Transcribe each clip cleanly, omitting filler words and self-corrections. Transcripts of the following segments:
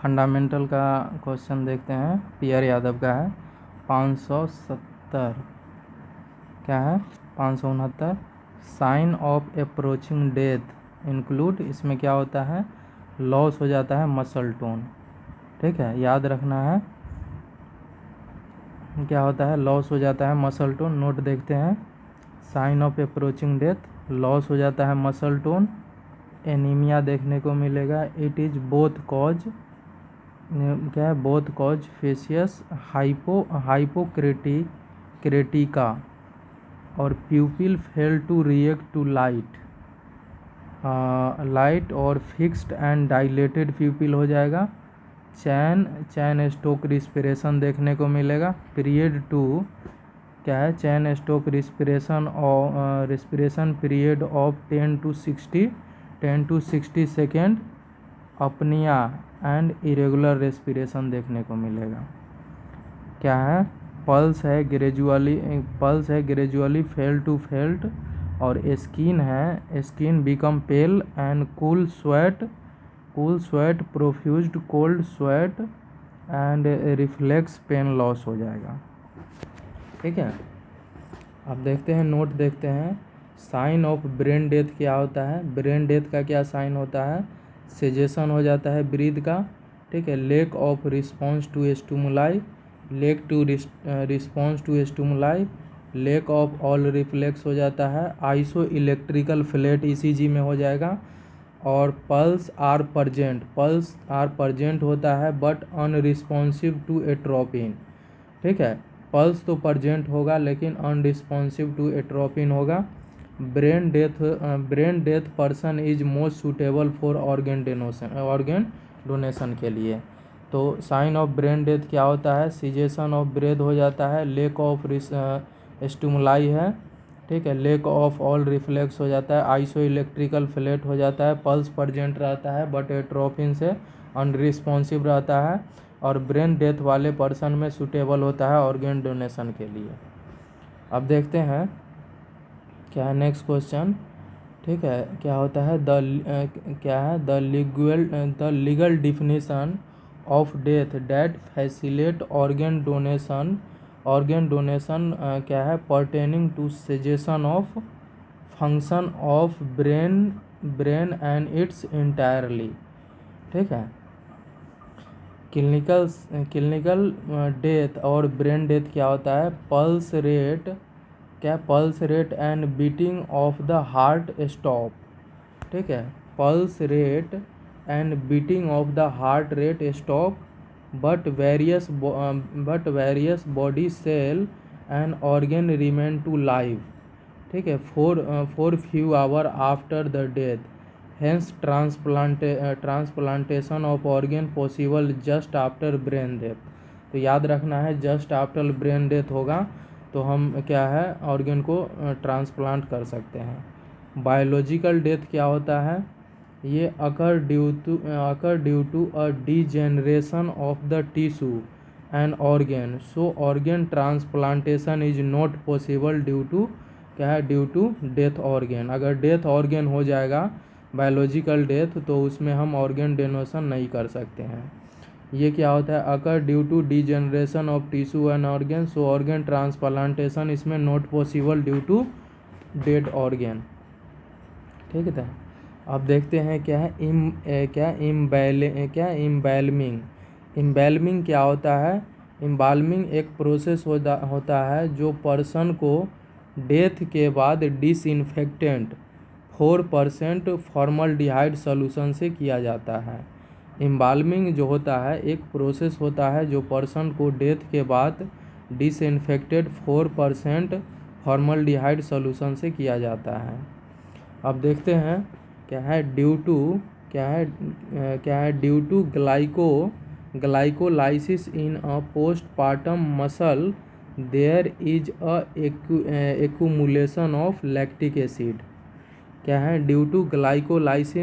Fundamental का question देखते हैं, पीआर यादव का है 570। क्या है 569। Sign of approaching death include, इसमें क्या होता है, लॉस हो जाता है मसल टोन। ठीक है, याद रखना है क्या होता है, लॉस हो जाता है मसल टोन। नोट देखते हैं, sign of approaching death, loss हो जाता है मसल टोन, एनीमिया देखने को मिलेगा। इट इज़ बोथ कॉज, क्या है, बोथ कॉज फेसियस हाइपोक्रेटिका और pupil fail to react to light और फिक्स्ड एंड डायलेटेड प्यूपिल हो जाएगा। चैन स्टोक रिस्पिरेशन देखने को मिलेगा। पीरियड 2 क्या है, Cheyne Stokes respiration period of 10 to 60 second. Apnoea and irregular respiration देखने को मिलेगा। क्या है, पल्स है ग्रेजुअली फेल टू फेल्ट, और skin become pale and cool sweat profused cold sweat and reflex pain loss हो जाएगा। ठीक है, अब देखते हैं, नोट देखते हैं, साइन ऑफ ब्रेन डेथ क्या होता है। ब्रेन डेथ का क्या साइन होता है, सेजेशन हो जाता है ब्रीद का। ठीक है, lack of response to stimuli, response to stimuli, lack of all reflex हो जाता है। आइसो इलेक्ट्रिकल फ्लैट ईसीजी में हो जाएगा। और पल्स आर प्रजेंट होता है बट अनरिस्पॉन्सिव टू एट्रोपिन। ठीक है, पल्स तो प्रजेंट होगा लेकिन अनरिस्पॉन्सिव टू एट्रोपिन होगा। Brain death person is most suitable for organ donation के लिए। तो साइन ऑफ ब्रेन डेथ क्या होता है, सीजेशन ऑफ ब्रेथ हो जाता है, लेक ऑफ स्टिमुलाई है। ठीक है, लेक ऑफ ऑल रिफ्लेक्स हो जाता है, आइसो इलेक्ट्रिकल फ्लैट हो जाता है, पल्स प्रजेंट रहता है बट एट्रोपिन से अनरिस्पॉन्सिव रहता है, और ब्रेन डेथ वाले पर्सन में सूटेबल होता है ऑर्गन डोनेशन के लिए। अब देखते हैं क्या है नेक्स्ट क्वेश्चन। ठीक है, क्या होता है, the legal definition of death that facilitate organ donation क्या है, pertaining to cessation of function of brain and its entirely. ठीक है, क्लिनिकल डेथ और ब्रेन डेथ क्या होता है, pulse rate and beating of the heart stop. ठीक है, pulse rate and beating of the heart rate stop but various body cell and organ remain to live. ठीक है, for few hour after the death, hence transplantation of organ possible just after brain death. तो याद रखना है, just after brain death होगा तो हम क्या है, ऑर्गन को ट्रांसप्लांट कर सकते हैं। बायोलॉजिकल डेथ क्या होता है, ये occur due to a degeneration of the tissue and organ, so organ transplantation is not possible due to, क्या है, ड्यू टू डेथ ऑर्गन। अगर डेथ ऑर्गन हो जाएगा बायोलॉजिकल डेथ तो उसमें हम ऑर्गन डोनेशन नहीं कर सकते हैं। ये क्या होता है, occur due to degeneration of tissue and organ, so organ transplantation इसमें not possible due to dead organ. ठीक है, अब देखते हैं क्या है, इम्बैलमिंग क्या होता है। इम्बाल्मिंग एक प्रोसेस होता है जो पर्सन को डेथ के बाद डिसइंफेक्टेंट 4% फॉर्मल्डिहाइड सॉल्यूशन से किया जाता है। इम्बाल्मिंग जो होता है एक प्रोसेस होता है जो पर्सन को डेथ के बाद डिसइंफेक्टेड 4% फॉर्मल्डिहाइड सॉल्यूशन से किया जाता है। अब देखते हैं क्या है, due to glycolysis in a postpartum muscle there is a accumulation of lactic acid. क्या है, due to glycolysis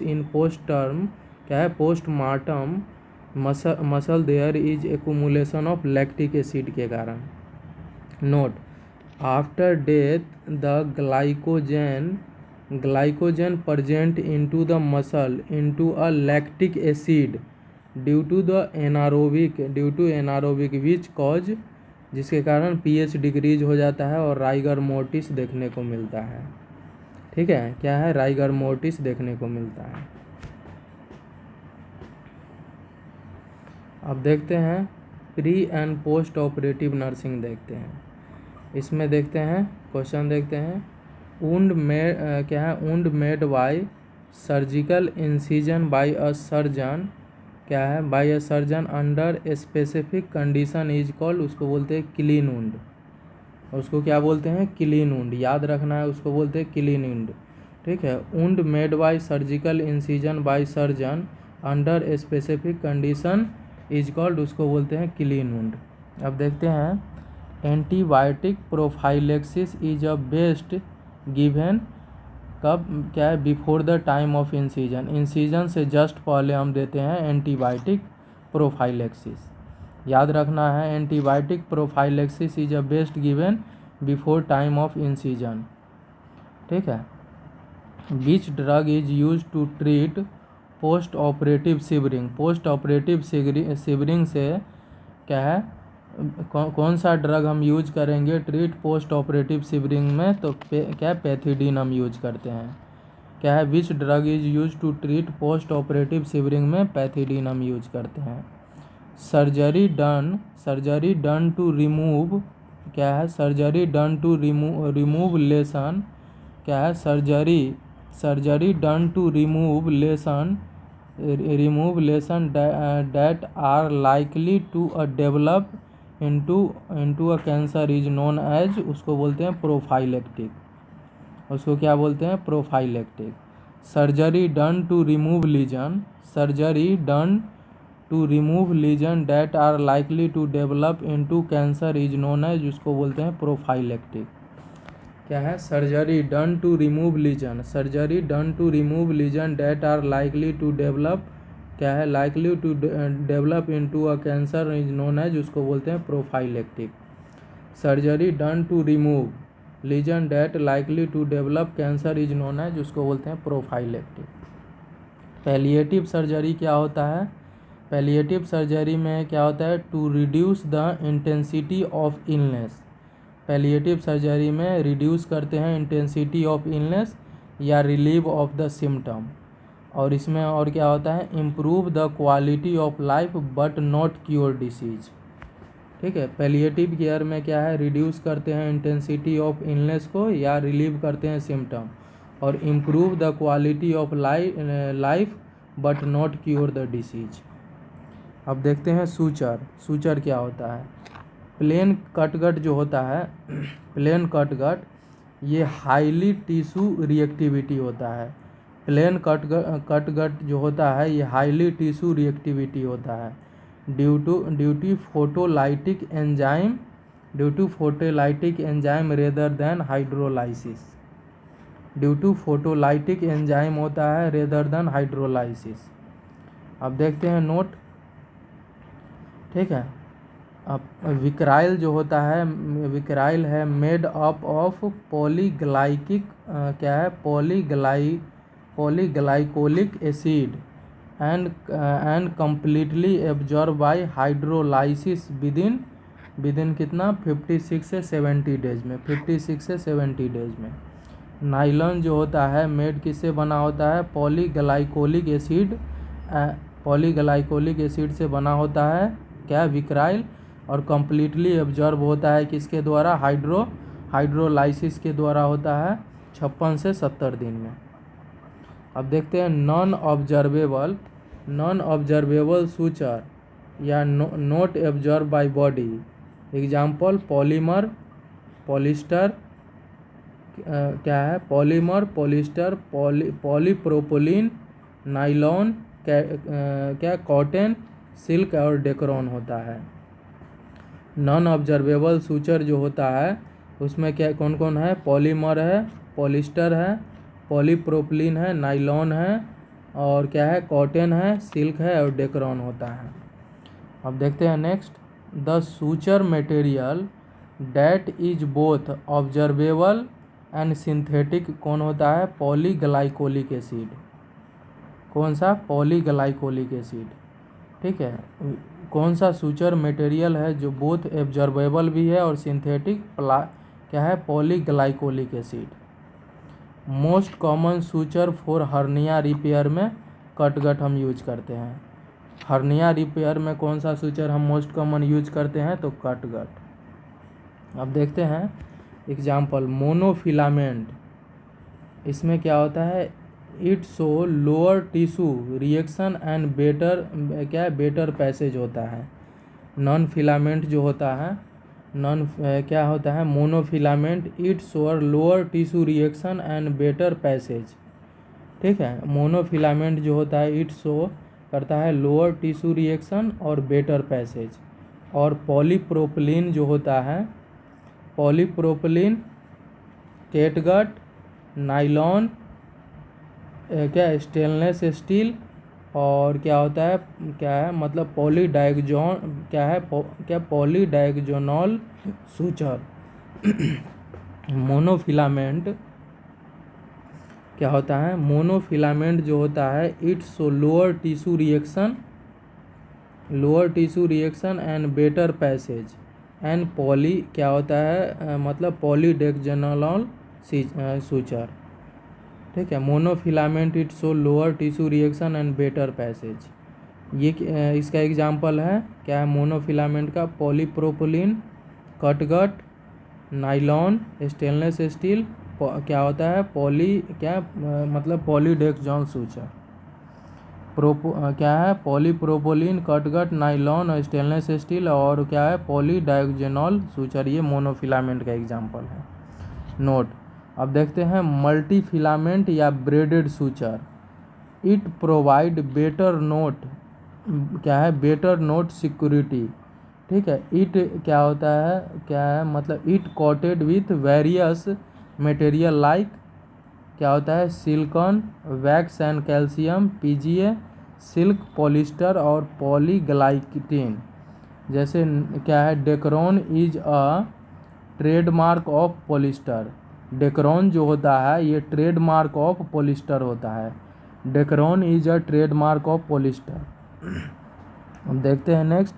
in postmortem muscle there is accumulation of lactic acid के कारण। Note, after death the glycogen glycogen present into the muscle into a lactic acid due to anaerobic which cause, जिसके कारण pH decrease हो जाता है और rigor mortis देखने को मिलता है। ठीक है, क्या है, राइगर मोर्टिस देखने को मिलता है। अब देखते हैं pre and post operative nursing देखते हैं। इसमें देखते हैं क्वेश्चन देखते हैं wound made by surgical incision by a surgeon, क्या है, by a surgeon under specific condition is called, उसको बोलते हैं क्लीन वुंड। उसको क्या बोलते हैं, क्लीन वुंड, याद रखना है, उसको बोलते हैं क्लीन वुंड। ठीक है, wound made by surgical incision by surgeon under specific condition is called, उसको बोलते हैं क्लीन वुंड। अब देखते हैं antibiotic prophylaxis is a best given कब, क्या है, before the time of incision, incision से जस्ट पहले हम देते हैं एंटीबायोटिक प्रोफाइलेक्सिस। याद रखना है, antibiotic prophylaxis is a best given before time of incision. ठीक है, which drug is use to treat post operative shivering, post operative shivering से क्या है, कौन सा ड्रग हम यूज करेंगे ट्रीट पोस्ट ऑपरेटिव शिवरिंग में, तो क्या पैथिडीन हम यूज करते हैं। क्या है, which drug is use to treat post operative shivering में पैथिडीन हम यूज करते हैं। सर्जरी डन टू रिमूव, क्या है, surgery done to remove lesion, क्या है, surgery done to remove lesion that are likely to develop into a cancer is known as, उसको बोलते हैं प्रोफाइलेक्टिक, उसको क्या बोलते हैं, prophylactic. Surgery done to remove lesion that are likely to develop into cancer is known as, उसको बोलते हैं प्रोफाइलेक्टिक। क्या है, surgery done to remove lesion that are likely to develop, क्या है, likely to develop into a cancer is known as, उसको बोलते हैं prophylactic. Surgery done to remove lesion that likely to develop cancer is known as, उसको बोलते हैं prophylactic. Palliative surgery क्या होता है, पैलिएटिव सर्जरी में क्या होता है, to reduce the intensity of illness, palliative surgery में रिड्यूस करते हैं इंटेंसिटी ऑफ इलनेस या रिलीव ऑफ द सिम्टम। और इसमें और क्या होता है, improve the quality of life but not cure disease. ठीक है, पैलिएटिव केयर में क्या है, रिड्यूस करते हैं इंटेंसिटी ऑफ इलनेस को या रिलीव करते हैं सिम्टम, और improve the quality of life but not cure the disease. अब देखते हैं सूचर क्या होता है। प्लेन कटगट जो होता है, प्लेन कटगट ये हाईली टिश्यू रिएक्टिविटी होता है। प्लेन कटगट जो होता है ये हाईली टिश्यू रिएक्टिविटी होता है due to photolytic enzyme rather than hydrolysis, due to photolytic enzyme होता है रेदर देन हाइड्रोलाइसिस। अब देखते हैं नोट। ठीक है, अब विक्राइल जो होता है, विक्राइल है मेड अप ऑफ पॉलीग्लाइकिक, क्या है, polyglycolic acid and completely absorb by hydrolysis within कितना 56 से 70 डेज में, 56 से 70 डेज में। नाइलॉन जो होता है मेड किससे बना होता है, पॉलीग्लाइकोलिक एसिड से बना होता है, क्या, विक्राइल, और कम्प्लीटली एब्जॉर्ब होता है किसके द्वारा, हाइड्रोलाइसिस के द्वारा होता है 56 से 70 दिन में। अब देखते हैं नॉन ऑब्जर्वेबल सूचर या note absorb by body. Example polyester, क्या है, पॉलिस्टर, पॉलीप्रोपिलीन, नाइलॉन, क्या, कॉटन, सिल्क और डेक्रॉन होता है। नॉन ऑब्जर्वेबल सूचर जो होता है उसमें क्या कौन कौन है, पॉलीमर है, पॉलिस्टर है, पॉलीप्रोपिलीन है, नाइलॉन है, और क्या है, कॉटन है, सिल्क है और डेक्रॉन होता है। अब देखते हैं next, the suture material that is both observable and synthetic कौन होता है? Polyglycolic acid. कौन सा? पॉलीग्लाइकोलिक एसिड। ठीक है। कौन सा सूचर मटेरियल है जो बोथ एब्जॉर्बेबल भी है और सिंथेटिक क्या है? Polyglycolic acid. Most common suture for hernia repair में कटगट हम यूज करते हैं। हर्निया रिपेयर में कौन सा सूचर हम मोस्ट कॉमन यूज करते हैं? तो कटगट। अब देखते हैं एग्जाम्पल। मोनोफिलामेंट, इसमें क्या होता है? It show lower tissue reaction and better क्या है? बेटर पैसेज होता है। नॉन फिलामेंट जो होता है, क्या होता है? Monofilament, it shore lower tissue reaction and better passage. ठीक है। मोनोफिलामेंट जो होता है इट शो करता है लोअर टिश्यू रिएक्शन और बेटर पैसेज। और पॉलीप्रोपिलीन जो होता है, पॉलीप्रोपिलीन, कैटगट, नाइलॉन, क्या स्टेनलेस स्टील, और क्या होता है? क्या है मतलब पॉलीडाइगजोन, क्या है? क्या पॉलीडाइगजोनॉल सूचर। मोनोफिलामेंट क्या होता है? मोनोफिलामेंट जो होता है it show lower tissue reaction and better passage and poly क्या होता है? मतलब पॉलीडाइगजोनॉल सूचर। ठीक है। Monofilament it show lower tissue reaction and better passage. ये इसका एग्जांपल है क्या है? मोनोफिलामेंट का पॉलीप्रोपिलीन, कटगट, नाइलॉन, स्टेनलेस स्टील, क्या होता है? मतलब पॉलीडाइगजोनॉल सूचर। क्या है? पॉलीप्रोपिलीन, कटगट, नाइलॉन और स्टेनलेस स्टील, और क्या है? पॉलीडाइगजोनॉल सूचर। ये मोनोफिलामेंट का एग्जांपल है। नोट। अब देखते हैं मल्टी फिलामेंट या braided suture. It provide better knot, क्या है? Better knot security. ठीक है। इट क्या होता है? क्या है मतलब it coated with various material like क्या होता है? Silicone, wax and calcium, PGA, silk, polyester और पॉलीग्लाइकेन। जैसे क्या है? Dacron is a trademark of polyester. Dacron जो होता है ये ट्रेडमार्क ऑफ पॉलिस्टर होता है। Dacron is a trademark of polyester. हम देखते हैं नेक्स्ट।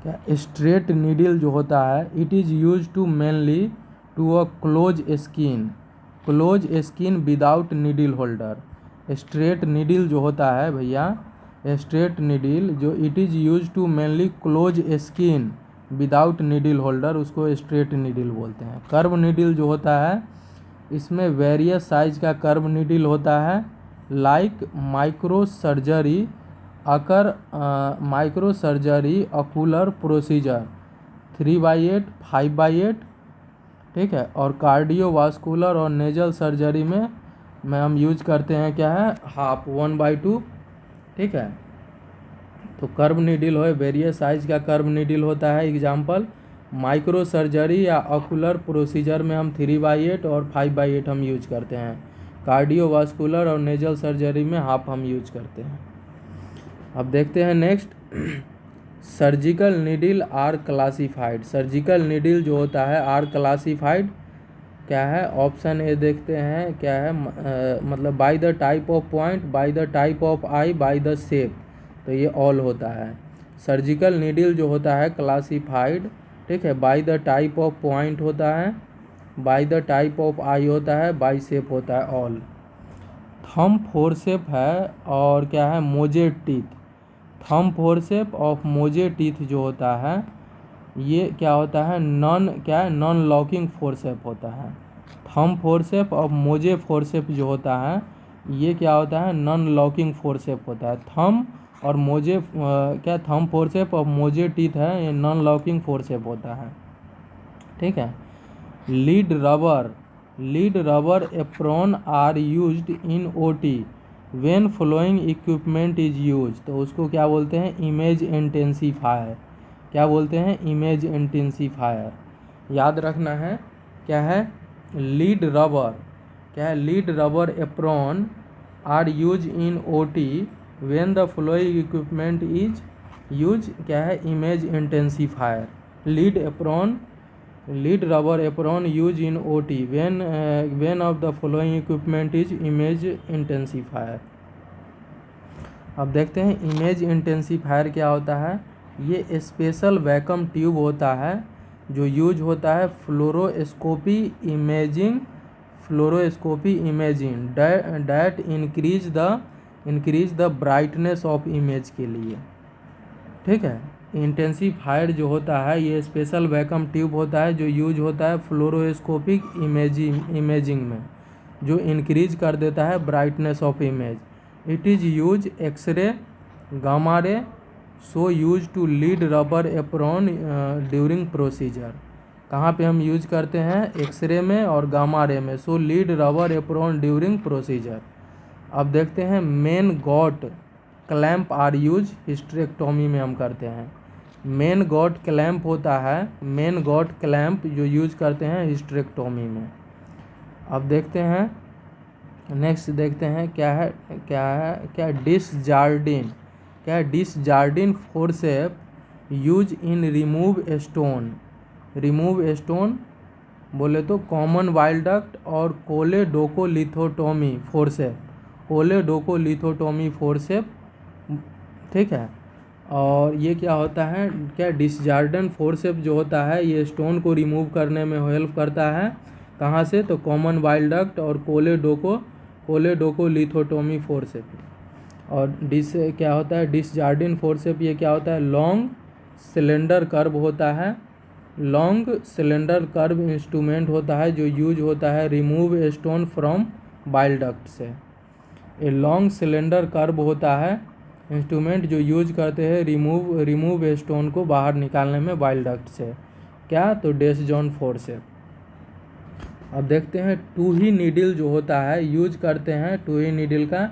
क्या? स्ट्रेट नीडल जो होता है it is use to mainly to a close skin without needle holder. Straight needle जो होता है भैया, स्ट्रेट नीडल जो it is use to mainly close skin without needle holder, उसको स्ट्रेट नीडल बोलते हैं। कर्व नीडल जो होता है इसमें वेरियस साइज का कर्व नीडल होता है। Like micro surgery ocular procedure 3/8, 5/8। ठीक है। और कार्डियोवास्कुलर और नेजल सर्जरी में हम यूज करते हैं क्या है? हाफ 1/2। ठीक है। तो कर्व नीडल हो, वेरियस साइज का कर्व नीडल होता है। एग्जाम्पल माइक्रो सर्जरी या ऑकुलर प्रोसीजर में हम 3/8 और 5/8 हम यूज करते हैं। कार्डियोवास्कुलर और नेजल सर्जरी में हाफ हम यूज करते हैं। अब देखते हैं next. Surgical needle are classified. Surgical needle जो होता है आर क्लासिफाइड क्या है? ऑप्शन ए देखते हैं क्या है? मतलब by the type of point, by the type of I, by the shape. तो ये ऑल होता है। सर्जिकल नीडल जो होता है क्लासिफाइड, ठीक है, by the type of point होता है, बाय द टाइप ऑफ आई होता है, बाय शेप होता है ऑल। थंब फोरसेप है और क्या है? मोजेट teeth. Thumb forcep of mouse teeth जो होता है ये क्या होता है? नॉन लॉकिंग फोरसेप होता है। थंब फोरसेप ऑफ मोजे फोरसेप जो होता है ये क्या होता है? नॉन लॉकिंग फोरसेप होता है। थंब और mouse thumb forcep of mouse teeth है, ये नॉन लॉकिंग फोरसेप होता है। ठीक है। Lead rubber apron are used in OT when following equipment is use. तो उसको क्या बोलते हैं? Image intensifier. क्या बोलते हैं? Image intensifier. याद रखना है क्या है? लीड रबर क्या है? Lead rubber apron are use in OT when the following equipment is use क्या है? Image intensifier. Lead apron lead rubber apron use in OT when of the following equipment is image intensifier. अब देखते हैं image intensifier क्या होता है। ये special vacuum tube होता है जो यूज होता है fluoroscopy imaging that increase the brightness of image के लिए। ठीक है, इंटेंसीफायर जो होता है ये स्पेशल वैक्यूम ट्यूब होता है जो यूज होता है फ्लोरोस्कोपिक इमेजिंग में, जो इंक्रीज कर देता है brightness of image. It is use X ray gamma ray so use to lead rubber apron during procedure. कहाँ पे हम यूज करते हैं, एक्सरे में और गामा रे में, so lead rubber apron during procedure. अब देखते हैं main gut clamp are use hysterectomy में हम करते हैं। मेन गॉट क्लैम्प होता है, मेन गॉट क्लैम्प जो यूज करते हैं हिस्टेरेक्टोमी में। अब देखते हैं नेक्स्ट, देखते हैं क्या Desjardins forcep use in remove stone बोले तो कॉमन वाइल डक्ट और कोलेडोकोलिथोटोमी फोर्सेप। ठीक है, और ये क्या होता है, क्या डिसजार्डिन फोर्सेप जो होता है ये स्टोन को रिमूव करने में हेल्प करता है। कहाँ से, तो कॉमन वाइल डक्ट और कोलेडोकोलिथोटोमी फोर्सेप। और क्या होता है डिसजार्डिन फोर्सेप, ये क्या होता है, लॉन्ग सिलेंडर कर्व होता है, लॉन्ग सिलेंडर कर्व इंस्ट्रूमेंट होता है जो यूज होता है remove stone from bile duct से। ये लॉन्ग सिलेंडर कर्व होता है इंस्ट्रूमेंट जो यूज करते हैं रिमूव स्टोन को बाहर निकालने में बाइल डक्ट से। क्या, तो डेसजॉन फोर्सेप। अब देखते हैं टू ही नीडल जो होता है यूज करते हैं टू ही नीडल का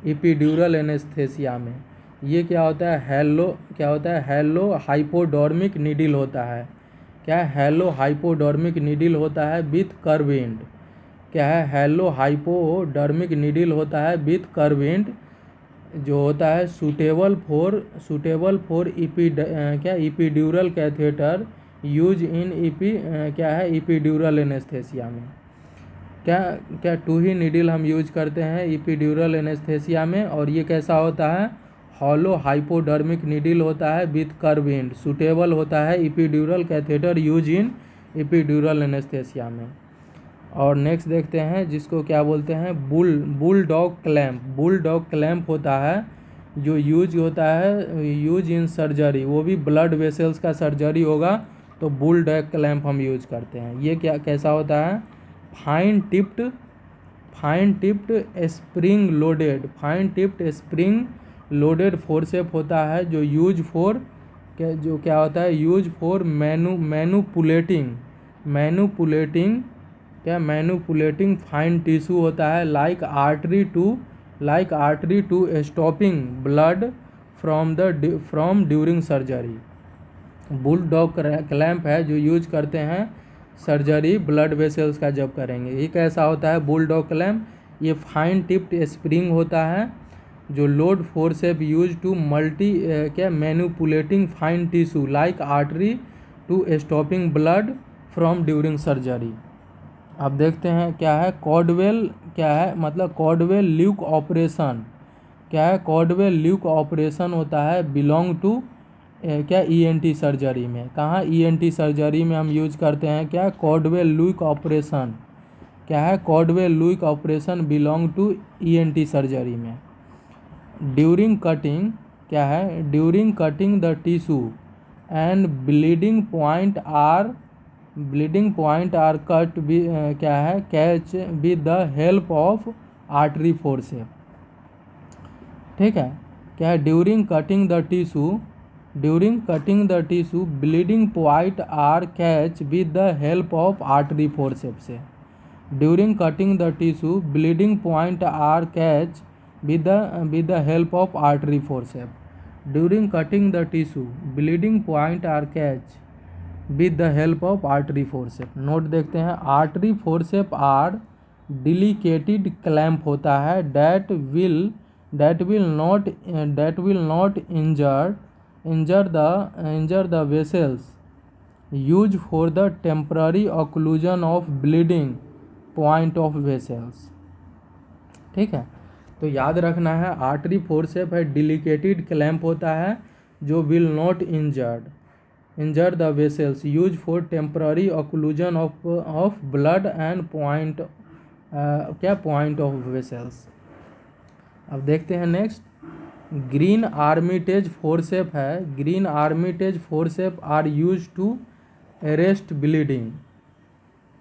एपिड्यूरल एनेस्थेसिया में। ये क्या होता है, हेलो हाइपोडर्मिक नीडल होता है। क्या है, हेलो हाइपोडर्मिक नीडल होता है विथ कर्व एंड। क्या है, हेलो हाइपोडर्मिक नीडल होता है विथ कर्व एंड जो होता है suitable for epidural catheter use in epidural anaesthesia में। क्या टू ही नीडल हम यूज करते हैं एपिड्यूरल एनेस्थेसिया में, और ये कैसा होता है, हॉलो हाइपोडर्मिक नीडल होता है विथ कर्व एंड, सूटेबल होता है epidural catheter use in epidural anaesthesia में। और नेक्स्ट देखते हैं जिसको क्या बोलते हैं बुलडॉग क्लैम्प होता है जो यूज इन सर्जरी, वो भी ब्लड वेसल्स का सर्जरी होगा तो बुलडॉग क्लैम्प हम यूज करते हैं। ये कैसा होता है, fine tipped spring loaded forcep होता है जो use for manipulating fine tissue होता है like artery to stopping blood from during surgery. Bulldog clamp है जो यूज करते हैं सर्जरी ब्लड वेसल्स का जब करेंगे। ये कैसा होता है बुलडॉग क्लैम्प, ये फाइन टिप्ड स्प्रिंग होता है जो load forcep use to manipulating fine tissue like artery to stopping blood from during surgery. अब देखते हैं क्या है कॉडवेल ल्यूक ऑपरेशन। क्या है, कॉडवेल ल्यूक ऑपरेशन होता है बिलोंग टू ENT सर्जरी में। कहाँ, ENT सर्जरी में हम यूज करते हैं क्या, कॉडवेल ल्यूक ऑपरेशन। क्या है, Caldwell Luc operation belong to ENT surgery में। ड्यूरिंग कटिंग, क्या है, during cutting the tissue and bleeding point are cut catch with the help of artery forcep. ठीक है, क्या है, during cutting the tissue bleeding point are catch with the help of artery forcep से। During cutting the tissue bleeding point are catch with the help of artery forcep. During cutting the tissue bleeding point are catch with the help of artery forcep. Note देखते हैं, artery forcep are delicated clamp होता है that will not injure the vessels use for the temporary occlusion of bleeding point of vessels. ठीक है, तो याद रखना है आर्टरी फोर्सेप है डिलिकेटेड क्लैंप होता है जो will not injure the vessels, use for temporary occlusion of blood and point point of vessels. अब देखते हैं नेक्स्ट, ग्रीन आर्मिटेज फोर्सेप है। Green Armytage forcep are use to arrest bleeding.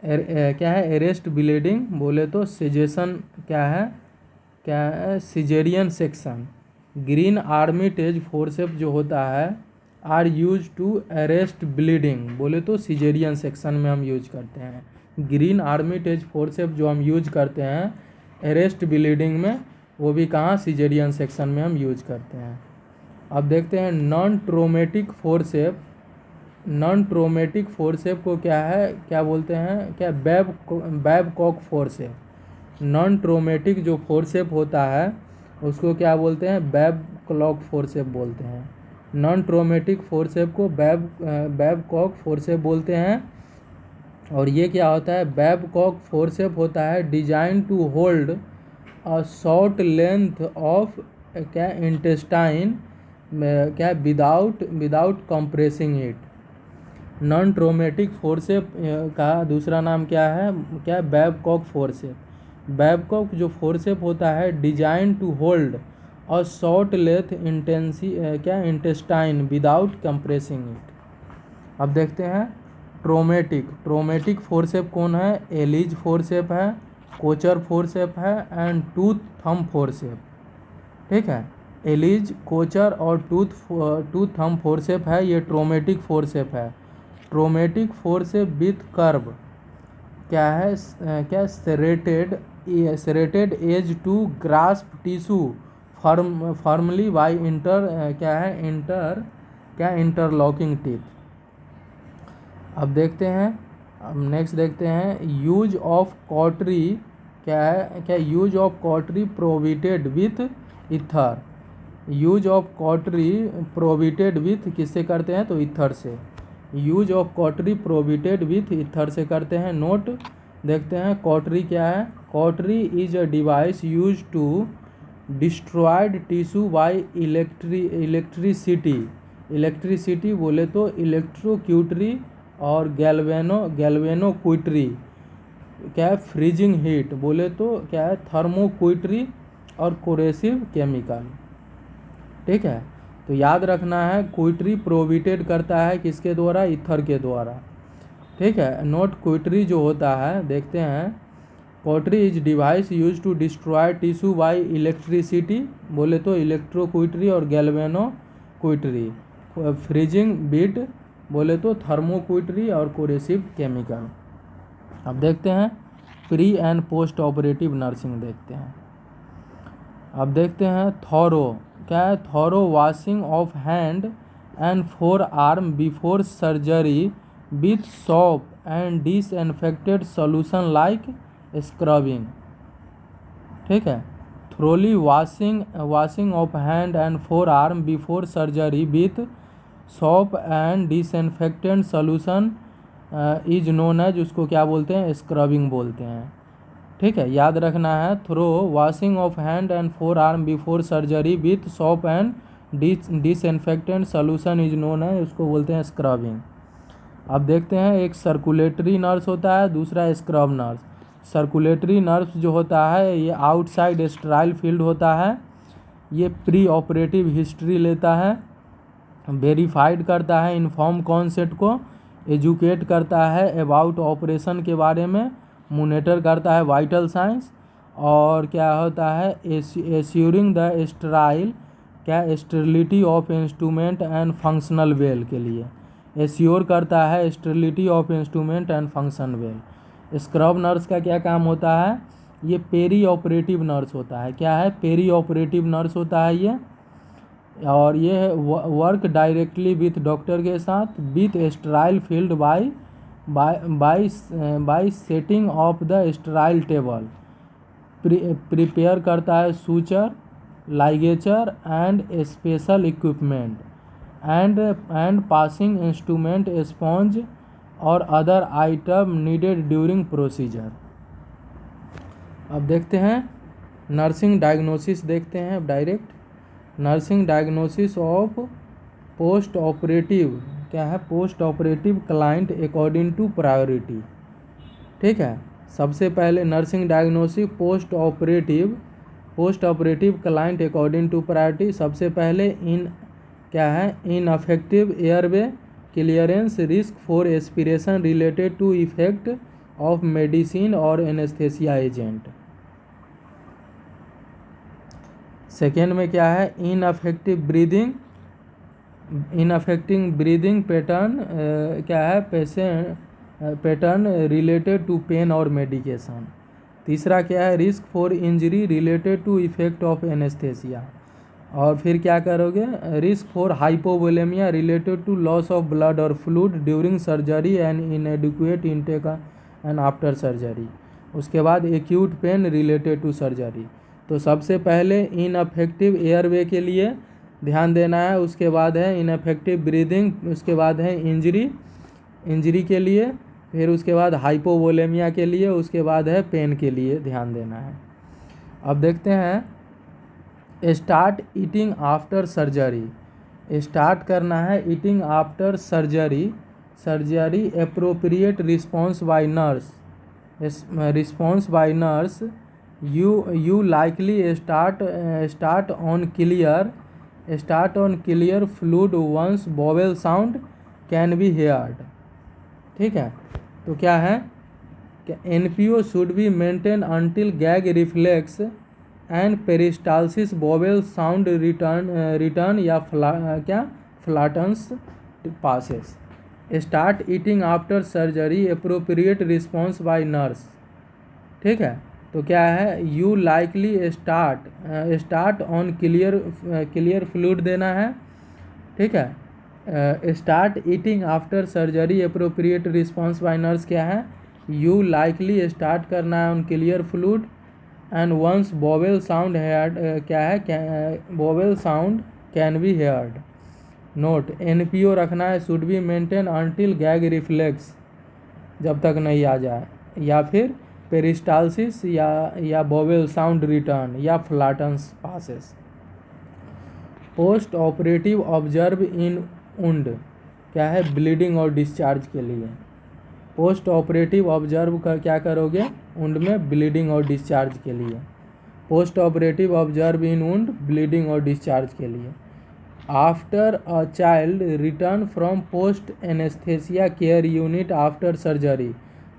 क्या है अरेस्ट ब्लीडिंग बोले तो सिजेशन क्या है caesarean section. Green Armytage forcep जो होता है are use to arrest bleeding बोले तो सिजेरियन सेक्शन में हम यूज करते हैं। ग्रीन आर्मिटेज फोर्सेप जो हम यूज करते हैं अरेस्ट ब्लीडिंग में, वो भी कहाँ सिजेरियन सेक्शन में हम यूज करते हैं। अब देखते हैं non traumatic forcep. Non traumatic forcep को क्या बोलते हैं, क्या बैबकॉक फोर्सेप। नॉन ट्रोमेटिक जो फोर्सेप होता है उसको क्या बोलते हैं, बैबकॉक फोर्सेप बोलते हैं। नॉन ट्रोमेटिक फोर्सेप को बैबकॉक फोर्सेप बोलते हैं। और ये क्या होता है, बैबकॉक फोर्सेप होता है design to hold a short length of intestine without compressing it. Non traumatic forcep का दूसरा नाम क्या है बैबकॉक फोर्सेप। बैबकॉक जो फोर्सेप होता है डिजाइन टू होल्ड और short length intestine without compressing it. अब देखते हैं ट्रोमेटिक फोर्सेप कौन है, एलिज फोर्सेप है, कोचर फोर्सेप है एंड टूथ थंब फोर्सेप। ठीक है, एलिज, कोचर और टूथ थंब फोर्सेप है, ये ट्रोमेटिक फोर्सेप है। Traumatic forcep with curve serrated edge to grasp tissue firmly by interlocking teeth. अब देखते हैं, अब नेक्स्ट देखते हैं use of cautery use of cautery provided with ether. Use of cautery provided with किससे करते हैं, तो ईथर से। Use of cautery provided with ether से करते हैं। नोट देखते हैं कॉटरी क्या है। Cautery is a device use to destroyed tissue by electricity बोले तो इलेक्ट्रोक्यूटरी और गैल्वेनोक्यूटरी फ्रीजिंग हीट बोले तो थर्मोक्यूटरी और कोरेसिव केमिकल। ठीक है, तो याद रखना है क्यूटरी प्रोविटेड करता है किसके द्वारा, ईथर के द्वारा। ठीक है, नोट क्यूटरी जो होता है देखते हैं, cautery is device use to destroy tissue by electricity बोले तो इलेक्ट्रोक्यूटरी और गैल्वेनोक्यूटरी, फ्रीजिंग बीट बोले तो थर्मोक्यूटरी और कोरेसिव केमिकल। अब देखते हैं pre and post operative nursing देखते हैं। अब देखते हैं thorough washing of hand and forearm before surgery with soap and disinfected solution like scrubbing. ठीक है, thoroughly washing of hand and forearm before surgery with soap and disinfectant solution is known as, उसको क्या बोलते हैं, scrubbing बोलते हैं। ठीक है, याद रखना है thorough washing of hand and forearm before surgery with soap and disinfectant solution is known है, उसको बोलते हैं स्क्रबिंग। अब देखते हैं एक सर्कुलेटरी नर्स होता है, दूसरा स्क्रब नर्स। सर्कुलेटरी नर्स जो होता है ये आउटसाइड स्टेराइल फील्ड होता है, ये प्री ऑपरेटिव हिस्ट्री लेता है, वेरीफाइड करता है इन्फॉर्म कॉन्सेप्ट को, एजुकेट करता है अबाउट ऑपरेशन के बारे में, मॉनिटर करता है वाइटल साइंस, और क्या होता है assuring the sterility of instrument and functional well के लिए एश्योर करता है sterility of instrument and function well. Scrub nurse का क्या काम होता है, ये पेरी ऑपरेटिव नर्स होता है। क्या है, पेरी ऑपरेटिव नर्स होता है ये, और ये वर्क डायरेक्टली विथ डॉक्टर के साथ with sterile field by setting of the sterile table, prepare करता है suture, ligature and special equipment and passing instrument sponge और other item needed during procedure. अब देखते हैं नर्सिंग डायग्नोसिस, देखते हैं अब direct. Nursing diagnosis of post operative, क्या है, post operative client according to priority. ठीक है, सबसे पहले nursing diagnosis post operative client according to priority. सबसे पहले क्या है, ineffective airway clearance, risk for aspiration related to effect of medicine और एनेस्थेसिया एजेंट। सेकेंड में क्या है, इनअफेक्टिव ब्रीदिंग पैटर्न, क्या है, पैटर्न रिलेटेड टू पेन और मेडिकेशन। तीसरा क्या है, risk for injury related to effect of anaesthesia. और फिर क्या करोगे, risk for hypovolaemia related to loss of blood और fluid during surgery and inadequate intake and after surgery. उसके बाद acute pain related to surgery. तो सबसे पहले इनअफेक्टिव एयरवे के लिए ध्यान देना है, उसके बाद है इनअफेक्टिव ब्रीदिंग, उसके बाद है इंजरी के लिए, फिर उसके बाद हाइपोवोलेमिया के लिए, उसके बाद है पेन के लिए ध्यान देना है। अब देखते हैं start eating after surgery. Start करना है eating after surgery appropriate response by nurse you likely start on clear fluid once bowel sound can be heard। ठीक है, तो क्या है, NPO should be maintained until gag reflex and peristalsis bowel sound return या flattens passes। start eating after surgery appropriate response by nurse। ठीक है, तो क्या है, you likely start on clear fluid देना है। ठीक है, start eating after surgery appropriate response by nurse क्या है, यू लाइकली स्टार्ट करना है on clear fluid and once bowel sound heard, क्या है, bowel sound can be heard. Note, NPO रखना है should be maintain until gag reflex, जब तक नहीं आ जाए, या फिर पेरिस्टालसिस या बॉवेल साउंड रिटर्न या flatus passes. Post operative observe in wound, क्या है, ब्लीडिंग और डिस्चार्ज के लिए। पोस्ट ऑपरेटिव ऑब्जर्व का क्या करोगे, वुंड में ब्लीडिंग और डिस्चार्ज के लिए। Post operative observe in wound bleeding और डिस्चार्ज के लिए। After a child return from post anaesthesia care unit after surgery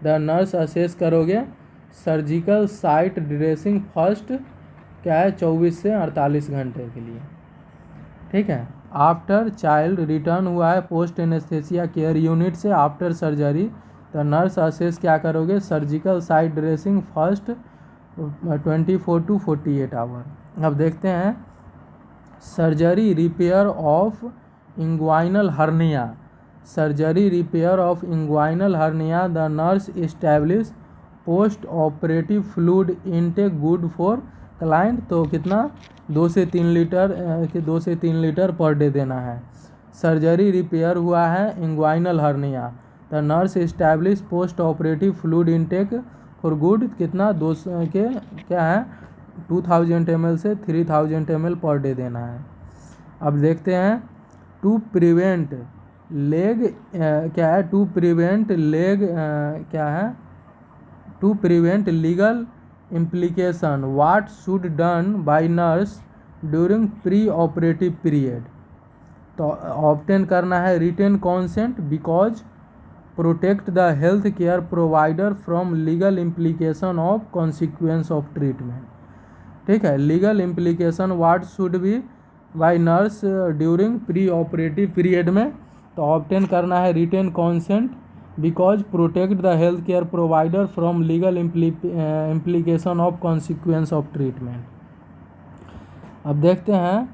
the nurse assess करोगे सर्जिकल साइट ड्रेसिंग फर्स्ट, क्या है, 24 से 48 घंटे के लिए। ठीक है, आफ्टर चाइल्ड रिटर्न हुआ है पोस्ट एनेस्थेसिया केयर यूनिट से आफ्टर सर्जरी, तो नर्स असेस क्या करोगे, surgical site dressing first 24 to 48 hour. अब देखते हैं surgery repair of inguinal hernia. The nurse establish post operative fluid intake good for client, तो कितना, 2 से 3 लीटर पर डे देना है। सर्जरी रिपेयर हुआ है inguinal hernia, the nurse establish post operative fluid intake for good, कितना, 200 के क्या है, 2000 ml से 3000 ml पर डे देना है। अब देखते हैं टू प्रिवेंट लेग, क्या है, to prevent legal implication what should done by nurse during pre operative period. तो ऑब्टेन करना है written consent because protect the health care provider from legal implication of consequence of treatment. ठीक है, legal implication what should be by nurse during pre operative period में, तो obtain करना है written consent because protect the health care provider from legal implication of consequence of treatment. अब देखते हैं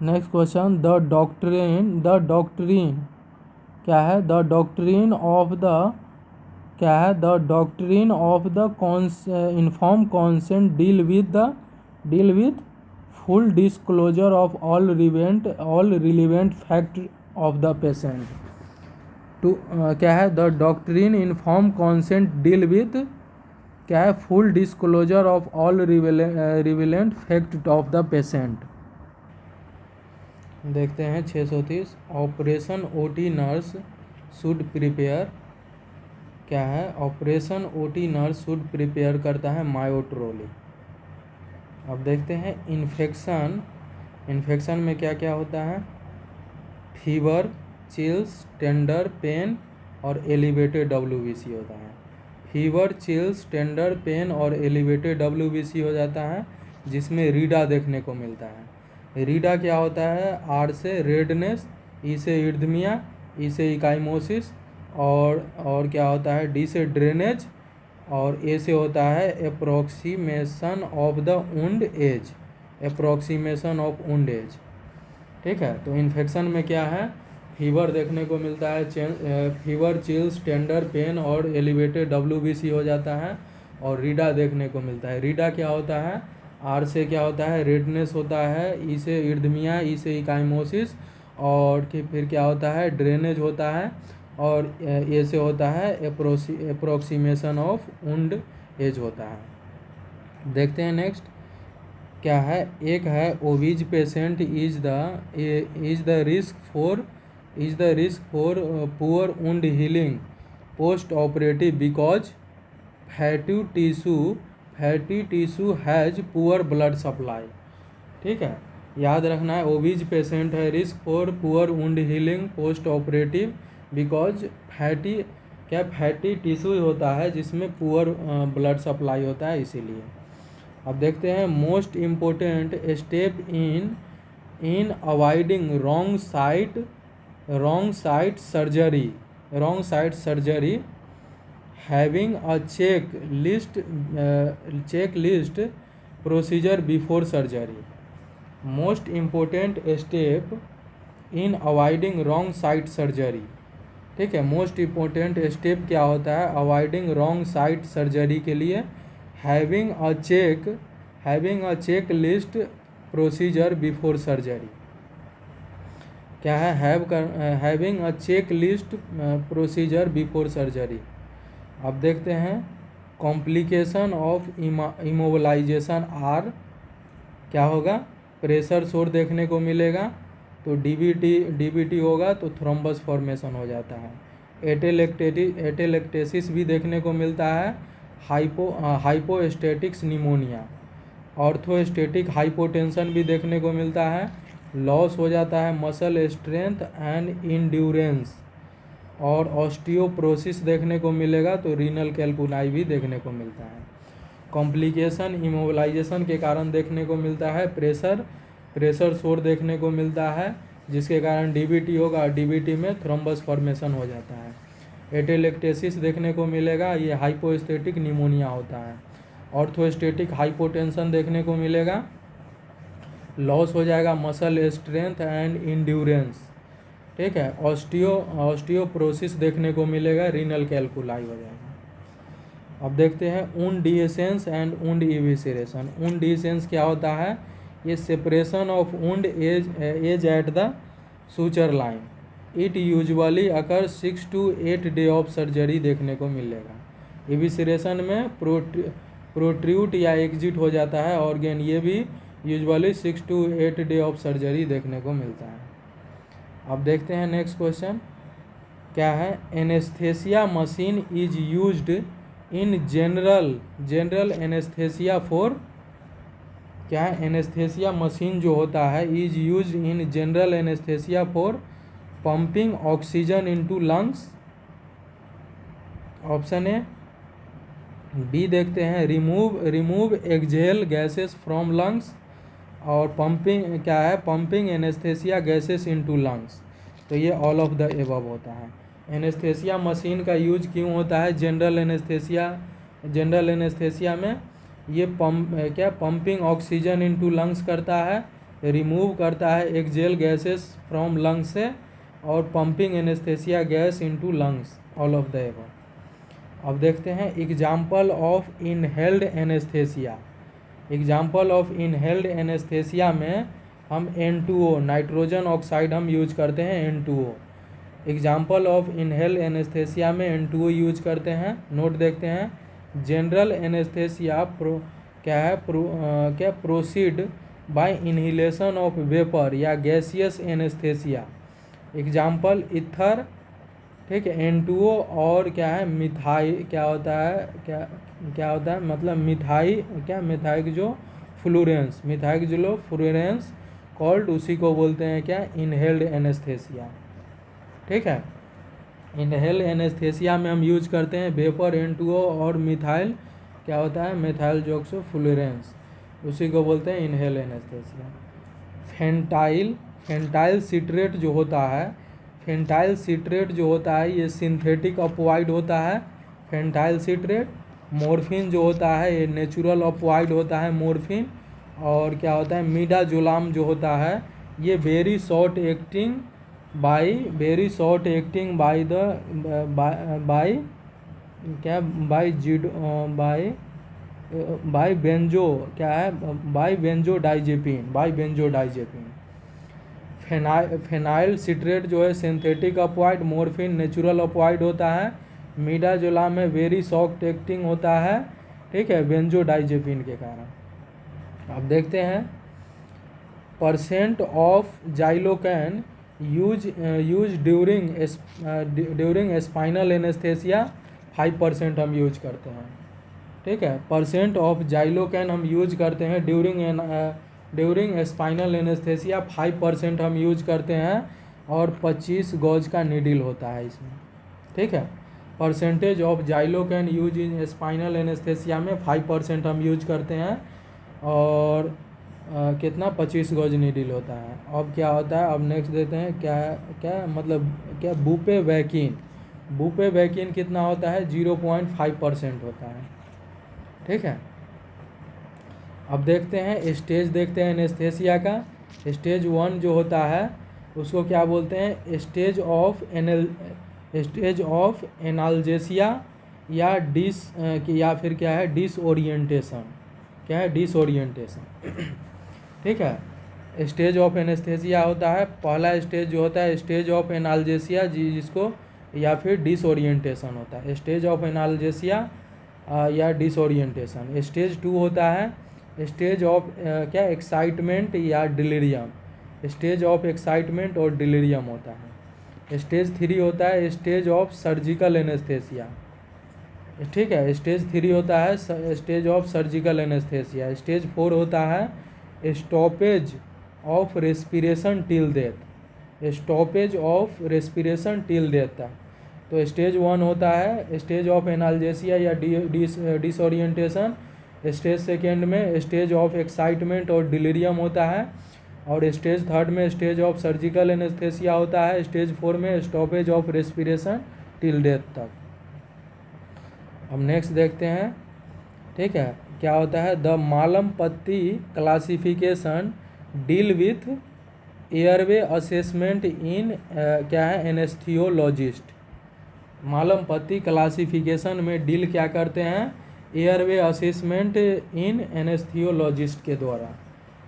next question, the doctrine क्या है, the doctrine of the inform consent deal with full disclosure of all relevant fact of the patient. To क्या है, the doctrine inform consent deal with क्या है, full disclosure of all relevant fact of the patient. देखते हैं 630, operation OT nurse should prepare क्या है, operation OT nurse should prepare करता है मायोट्रोली। अब देखते हैं इन्फेक्शन, इन्फेक्शन में क्या क्या होता है, फीवर, चिल्स, टेंडर पेन और एलिवेटेड डब्ल्यूबीसी होता है। फीवर, चिल्स, टेंडर पेन और एलिवेटेड डब्ल्यूबीसी हो जाता है, जिसमें रीडा देखने को मिलता है। रीडा क्या होता है, आर से रेडनेस, ई से इर्दमिया, ई से इकाइमोसिस और क्या होता है, डी से ड्रेनेज और ए से होता है approximation of the wound edge, approximation of wound edge. ठीक है, तो इन्फेक्शन में क्या है, फीवर देखने को मिलता है, फीवर, चिल्स, टेंडर पेन और एलिवेटेड डब्ल्यूबीसी हो जाता है और रीडा देखने को मिलता है। रीडा क्या होता है, आर से क्या होता है, रेडनेस होता है, ई से इर्दमिया, ई से इकाइमोसिस और फिर क्या होता है, ड्रेनेज होता है और ए से होता है अप्रोक्सीमेशन ऑफ वुंड एज होता है। देखते हैं नेक्स्ट क्या है, एक है obese patient is the risk for poor wound healing post operative because fatty tissue has poor blood supply. ठीक है, याद रखना है, ओबीज पेशेंट है risk for poor wound healing post operative because fatty tissue होता है जिसमें पुअर ब्लड सप्लाई होता है, इसीलिए। अब देखते हैं most important step in avoiding wrong site surgery having a checklist procedure before surgery. Most important step in avoiding wrong site surgery. ठीक है, मोस्ट इम्पोर्टेंट स्टेप क्या होता है अवॉइडिंग रॉन्ग साइट सर्जरी के लिए, having a checklist procedure before surgery. क्या है, having a checklist procedure before surgery. अब देखते हैं कॉम्प्लिकेशन ऑफ इमोबलाइजेशन आर क्या होगा, प्रेशर सोर देखने को मिलेगा, तो डीबीटी होगा तो थ्रोम्बस फॉर्मेशन हो जाता है। एटेलेक्टेसिस भी देखने को मिलता है, हाइपोस्टैटिक्स निमोनिया, ऑर्थोस्टैटिक हाइपोटेंशन भी देखने को मिलता है, लॉस हो जाता है मसल स्ट्रेंथ एंड इंड्योरेंस और ऑस्टियोप्रोसिस देखने को मिलेगा, तो रीनल कैल्कुलाई भी देखने को मिलता है। कॉम्प्लिकेशन इमोबलाइजेशन के कारण देखने को मिलता है प्रेशर सोर देखने को मिलता है, जिसके कारण डीबीटी होगा, डीबीटी में थ्रोम्बस फॉर्मेशन हो जाता है। एटेलेक्टेसिस देखने को मिलेगा, ये हाइपोस्टैटिक निमोनिया होता है। ऑर्थोस्टैटिक हाइपोटेंशन देखने को मिलेगा, लॉस हो जाएगा मसल स्ट्रेंथ एंड इंड्योरेंस। ठीक है, ऑस्टियोप्रोसिस देखने को मिलेगा, रीनल कैल्कुलाई हो जाएगा। अब देखते हैं wound dehiscence and wound evisceration. Wound dehiscence क्या होता है, ये separation of wound edge at the suture line. It usually occur 6 to 8 day of surgery देखने को मिलेगा। इविसेरेशन में प्रोट्रूट या एग्जिट हो जाता है ऑर्गेन, ये भी usually 6 to 8 day of surgery देखने को मिलता है। अब देखते हैं नेक्स्ट क्वेश्चन क्या है, anaesthesia machine is used in general anaesthesia for क्या है, एनेस्थेसिया मशीन जो होता है is used in general anaesthesia for pumping oxygen into lungs. Option A. B देखते हैं remove exhale gases from lungs, और पंपिंग क्या है, pumping anaesthesia gases into lungs, तो ये ऑल ऑफ द एबव होता है। एनेस्थेसिया मशीन का यूज क्यों होता है जनरल एनेस्थेसिया में, ये पंपिंग ऑक्सीजन इनटू लंग्स करता है, रिमूव करता है एक्सहेल गैसेस फ्रॉम लंग्स से, और pumping anaesthesia gas into lungs, all of the above. अब देखते हैं example of inhaled anaesthesia. Example of inhaled anaesthesia में हम N2O नाइट्रोजन ऑक्साइड हम यूज करते हैं N2O। Example of inhale anaesthesia में N2O यूज करते हैं। नोट देखते हैं। जनरल एनेस्थेसिया क्या proceed bye inhalation of vapour या गैसियस एनेस्थेसिया। एग्जाम्पल इथर, ठीक है, N2O और क्या है मिथाई, क्या होता है मतलब मिथाइक जो फ्लोरेंस कॉल्ड, उसी को बोलते हैं क्या, इनहेल्ड एनेस्थेसिया। ठीक है, इनहेल एनेस्थेसिया में हम यूज करते हैं वेपर N2O और मिथाइल, क्या होता है मिथाइल जोक्सोफ्लोरेंस, उसी को बोलते हैं इनहेल एनेस्थेसिया। फेंटाइल सिट्रेट जो होता है ये सिंथेटिक ऑपवाइड होता है, फेंटाइल सिट्रेट। मॉर्फिन जो होता है ये नेचुरल ऑपवाइड होता है, मॉर्फिन। और क्या होता है मिडाजोलाम जो होता है ये very short acting by benzodiazepine. Phenyl citrate जो है सिंथेटिक ऑपवाइड, मॉर्फिन नेचुरल ऑपवाइड होता है, मिडाजोलाम में वेरी शॉर्ट एक्टिंग होता है, ठीक है, बेंजोडाइजेपिन के कारण। अब देखते हैं percent of Xylocaine use during spinal anaesthesia 5% हम यूज करते हैं। ठीक है, परसेंट ऑफ जाइलोकैन हम यूज करते हैं ड्यूरिंग स्पाइनल एनेस्थेसिया 5% हम यूज करते हैं, और 25 गॉज का नीडल होता है इसमें। ठीक है, percentage of Xylocaine use in spinal anaesthesia में 5% हम यूज करते हैं, और कितना 25 गॉज नीडल होता है। अब क्या होता है, अब नेक्स्ट देते हैं क्या बुपेवैकिन कितना होता है 0.5% होता है। ठीक है, अब देखते हैं स्टेज, देखते हैं एनेस्थेसिया का। स्टेज 1 जो होता है उसको क्या बोलते हैं, स्टेज ऑफ एनाल्जेसिया या फिर क्या है डिसओरिएंटेशन, क्या है डिसओरिएंटेशन। ठीक है, स्टेज ऑफ एनेस्थेसिया होता है, पहला स्टेज जो होता है स्टेज ऑफ एनाल्जेसिया जिसको, या फिर डिसओरिएंटेशन होता है, स्टेज ऑफ एनाल्जेसिया या डिसओरिएंटेशन। स्टेज 2 होता है स्टेज ऑफ क्या एक्साइटमेंट या डिलीरियम, स्टेज ऑफ एक्साइटमेंट और डिलीरियम होता है। स्टेज 3 होता है स्टेज ऑफ सर्जिकल एनेस्थेसिया। ठीक है, स्टेज 3 होता है stage of surgical anaesthesia. Stage 4 होता है stoppage of respiration till death, stoppage of respiration till death तक। तो स्टेज 1 होता है स्टेज ऑफ एनाल्जेसिया या डिसओरिएंटेशन, स्टेज 2 में स्टेज ऑफ एक्साइटमेंट और डिलीरियम होता है, और स्टेज 3 में स्टेज ऑफ सर्जिकल एनेस्थेसिया होता है, स्टेज 4 में stoppage of respiration till death तक। अब नेक्स्ट देखते हैं। ठीक है, क्या होता है the Mallampati classification deal with airway assessment in क्या है एनेस्थियोलॉजिस्ट। मालमपत्ती क्लासिफिकेशन में डील क्या करते हैं, एयरवे असेसमेंट इन एनेस्थियोलॉजिस्ट के द्वारा।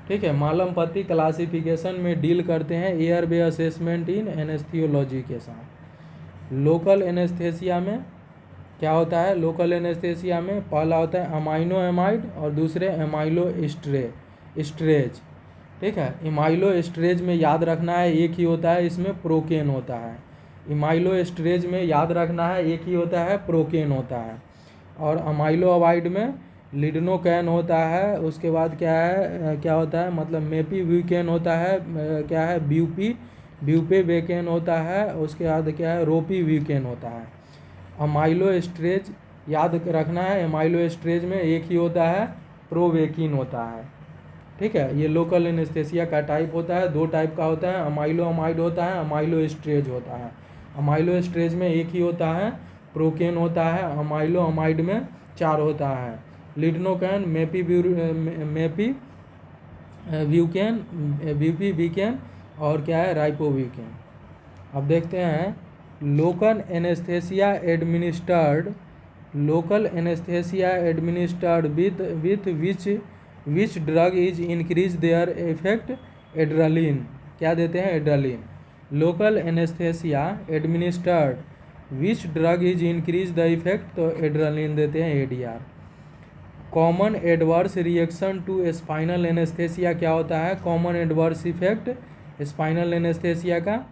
ठीक है, मालमपत्ती क्लासिफिकेशन में डील करते हैं एयरवे असेसमेंट इन एनेस्थियोलॉजी के साथ। लोकल एनेस्थेसिया में क्या होता है, लोकल एनेस्थेसिया में पहला होता है अमाइनो एमाइड और दूसरे एमाइलो स्ट्रेज। ठीक है, इमाइलो स्ट्रेज में याद रखना है एक ही होता है, इसमें प्रोकेन होता है। इमाइलो स्ट्रेज में याद रखना है एक ही होता है, प्रोकेन होता है। और अमाइलो अवाइड में लिडनोकैन होता है, उसके बाद क्या होता है मतलब मेपीव्यूकेन होता है, क्या है ब्यूपेवेकेन होता है, उसके बाद क्या है रोपीव्यूकेन होता है। अमाइलो स्ट्रेज याद रखना है, अमाइलो स्ट्रेज में एक ही होता है, प्रोवेकिन होता है। ठीक है, ये लोकल एनेस्थेसिया का टाइप होता है, 2 टाइप का होता है, अमाइलो अमाइड होता है, अमाइलो स्ट्रेज होता है। अमाइलो स्ट्रेज में एक ही होता है, प्रोकेन होता है, अमाइलो अमाइड में 4 होता है, लिडनोकैन, ब्यूपीवीकेन और क्या है राइपोव्यूकेन। अब देखते हैं local anaesthesia administered with which drug is increase their effect, adrenaline. क्या देते हैं, adrenaline. Local anaesthesia administered which drug is increase the effect, तो एड्रेनलिन देते हैं ADR। Common adverse reaction to spinal anaesthesia क्या होता है? Common adverse effect spinal anaesthesia का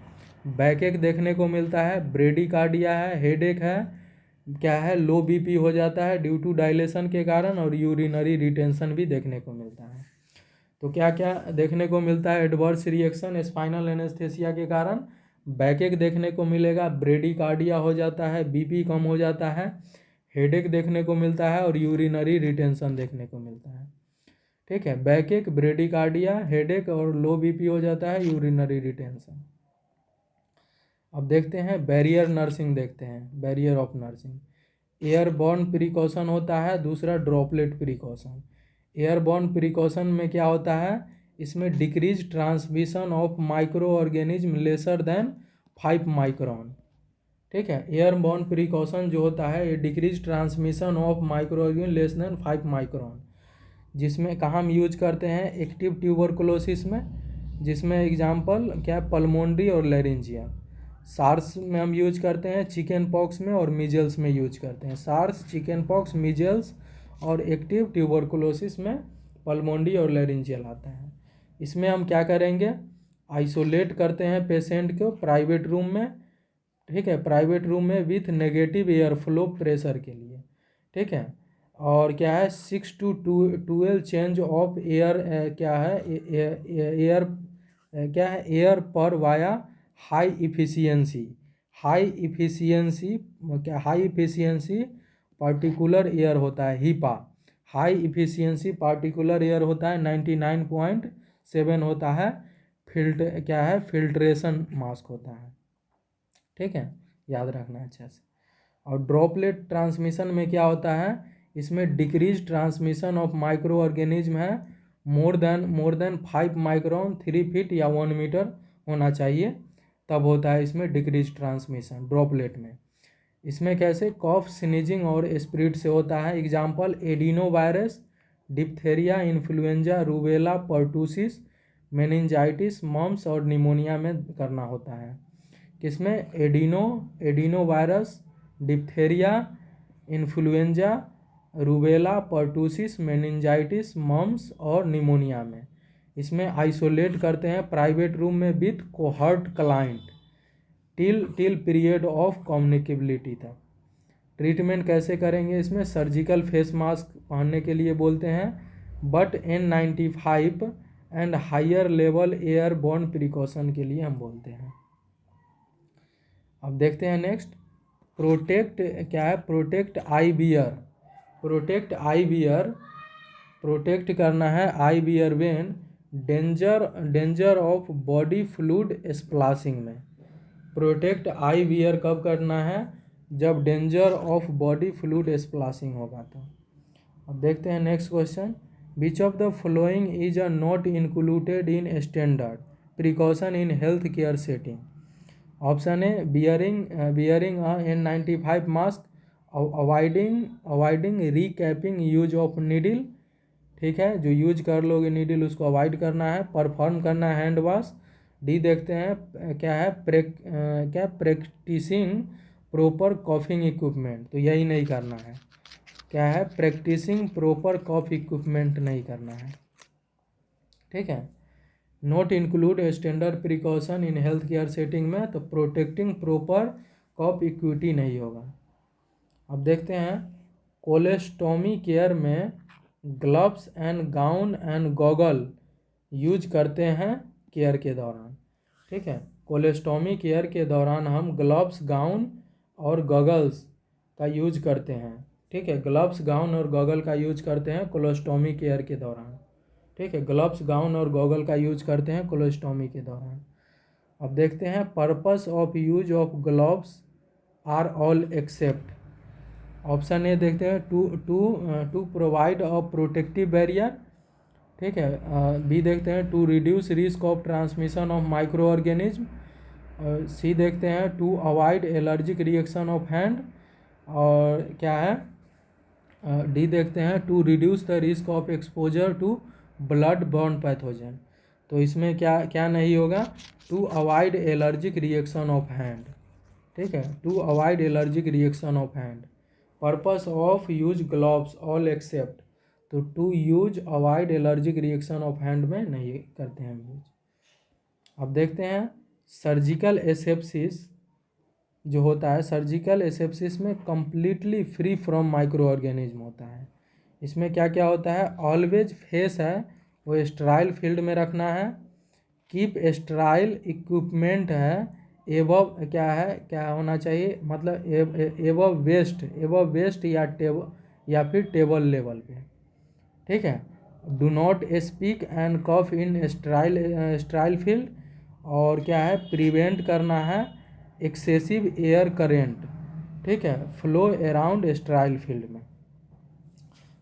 बैकएक देखने को मिलता है, ब्रेडिकार्डिया है, हेडेक है, क्या है, लो BP हो जाता है ड्यू टू डायलेशन के कारण, और यूरिनरी रिटेंशन भी देखने को मिलता है। तो क्या क्या देखने को मिलता है एडवर्स रिएक्शन स्पाइनल एनेस्थेसिया के कारण? बैकएक देखने को मिलेगा, ब्रेडिकार्डिया हो जाता है, BP कम हो जाता है, हेडेक देखने को मिलता है, और यूरिनरी रिटेंशन देखने को मिलता है। ठीक है, बैकएक, ब्रेडिकार्डिया, हेडेक और लो BP हो जाता है, यूरिनरी रिटेंशन। अब देखते हैं बैरियर नर्सिंग, देखते हैं barrier of nursing. Airborne precaution होता है, दूसरा ड्रॉपलेट प्रिकॉशन। एयरबॉर्न प्रिकॉशन में क्या होता है? इसमें decrease transmission of micro organism lesser than 5 micron. ठीक है, एयरबॉर्न प्रिकॉशन जो होता है ये decrease transmission of micro organism less than 5 micron, जिसमें कहाँ हम यूज करते हैं? एक्टिव ट्यूबरकुलोसिस में, जिसमें एग्जाम्पल क्या, पल्मोनरी और लेरिंजिया। सार्स में हम यूज करते हैं, चिकन पॉक्स में और मीजल्स में यूज करते हैं। सार्स, चिकन पॉक्स, मीजल्स और एक्टिव ट्यूबरकुलोसिस में पल्मोनरी और लेरिंजियल आता है। इसमें हम क्या करेंगे? आइसोलेट करते हैं पेशेंट को प्राइवेट रूम में। ठीक है, प्राइवेट रूम में with negative air flow pressure के लिए। ठीक है, और क्या है, 6 to 12 चेंज ऑफ एयर, क्या है, एयर, क्या है, एयर पर वाया हाई इफिशियंसी, क्या, हाई इफिशियंसी पार्टिकुलर एयर होता है, HEPA। High efficiency particular air होता है 99.7 होता है। क्या है, फिल्ट्रेशन मास्क होता है। ठीक है, याद रखना अच्छे से। और ड्रॉपलेट ट्रांसमिशन में क्या होता है? इसमें decrease transmission of micro organism है, मोर देन 5 माइक्रोन, 3 फीट या 1 मीटर होना चाहिए, तब होता है इसमें डिक्रीज ट्रांसमिशन ड्रॉपलेट में। इसमें कैसे? कॉफ, स्नीजिंग और स्प्रिट से होता है। Example adenovirus, diphtheria, influenza, rubella, pertussis, meningitis, mumps और निमोनिया में करना होता है। किसमें? Adenovirus, diphtheria, influenza, rubella, pertussis, meningitis, mumps और निमोनिया में। इसमें आइसोलेट करते हैं प्राइवेट रूम में with cohort client till period of communicability तक। ट्रीटमेंट कैसे करेंगे? इसमें सर्जिकल फेस मास्क पहनने के लिए बोलते हैं, but N95 and higher level airborne precaution के लिए हम बोलते हैं। अब देखते हैं नेक्स्ट, प्रोटेक्ट, क्या है, प्रोटेक्ट आई बियर। प्रोटेक्ट करना है eye wear when danger of body fluid splashing में। प्रोटेक्ट आई बियर कब करना है? जब danger of body fluid splashing होगा तो। अब देखते हैं next question, which of the following is not included in standard precaution in health care setting. Option A, wearing N95 mask, avoiding recapping use of needle. ठीक है, जो use कर लोगे नीडल उसको अवॉइड करना है। परफॉर्म करना है हैंड वॉश। डी देखते हैं क्या है, प्रैक्टिसिंग प्रॉपर कॉफिंग इक्विपमेंट, तो यही नहीं करना है। क्या है, प्रैक्टिसिंग प्रॉपर कॉफ इक्विपमेंट नहीं करना है। ठीक है, note include standard precaution in health care setting में, तो प्रोटेक्टिंग प्रॉपर कॉफ इक्विटी नहीं होगा। अब देखते हैं, कोलेस्टोमी केयर में gloves and gown and goggle use करते हैं केयर के दौरान। ठीक है, कोलेस्टोमी केयर के दौरान हम ग्लव्स, गाउन और गॉगल्स का यूज करते हैं। ठीक है, ग्लव्स, गाउन और गॉगल का यूज करते हैं कोलेस्टोमी केयर के दौरान। ठीक है, ग्लव्स, गाउन और गॉगल का यूज करते हैं कोलेस्टोमी के दौरान। अब देखते हैं, purpose of use of gloves are all except. Option A देखते हैं, to provide a protective barrier. ठीक है, बी देखते हैं, to reduce risk of transmission of micro organism. C देखते हैं, to avoid allergic reaction of hand. और क्या है, डी देखते हैं, to reduce the risk of exposure to blood borne pathogen. तो इसमें क्या क्या नहीं होगा, to avoid allergic reaction of hand, ठीक है, to avoid allergic reaction of hand. Purpose of use gloves all except, तो to use avoid allergic reaction of hand में नहीं करते हैं हम यूज। अब देखते हैं सर्जिकल एसेप्सिस जो होता है, सर्जिकल एसेप्सिस में completely free from micro organism होता है। इसमें क्या क्या होता है, ऑलवेज फेस है वो स्टराइल फील्ड में रखना है, कीप स्टराइल इक्विपमेंट है एबव, क्या है क्या होना चाहिए, मतलब एबव वेस्ट या टेबल या फिर टेबल लेवल पे, ठीक है। Do not speak and cough in sterile field, और क्या है, प्रिवेंट करना है एक्सेसिव एयर करेंट, ठीक है, फ्लो अराउंड स्टराइल फील्ड में।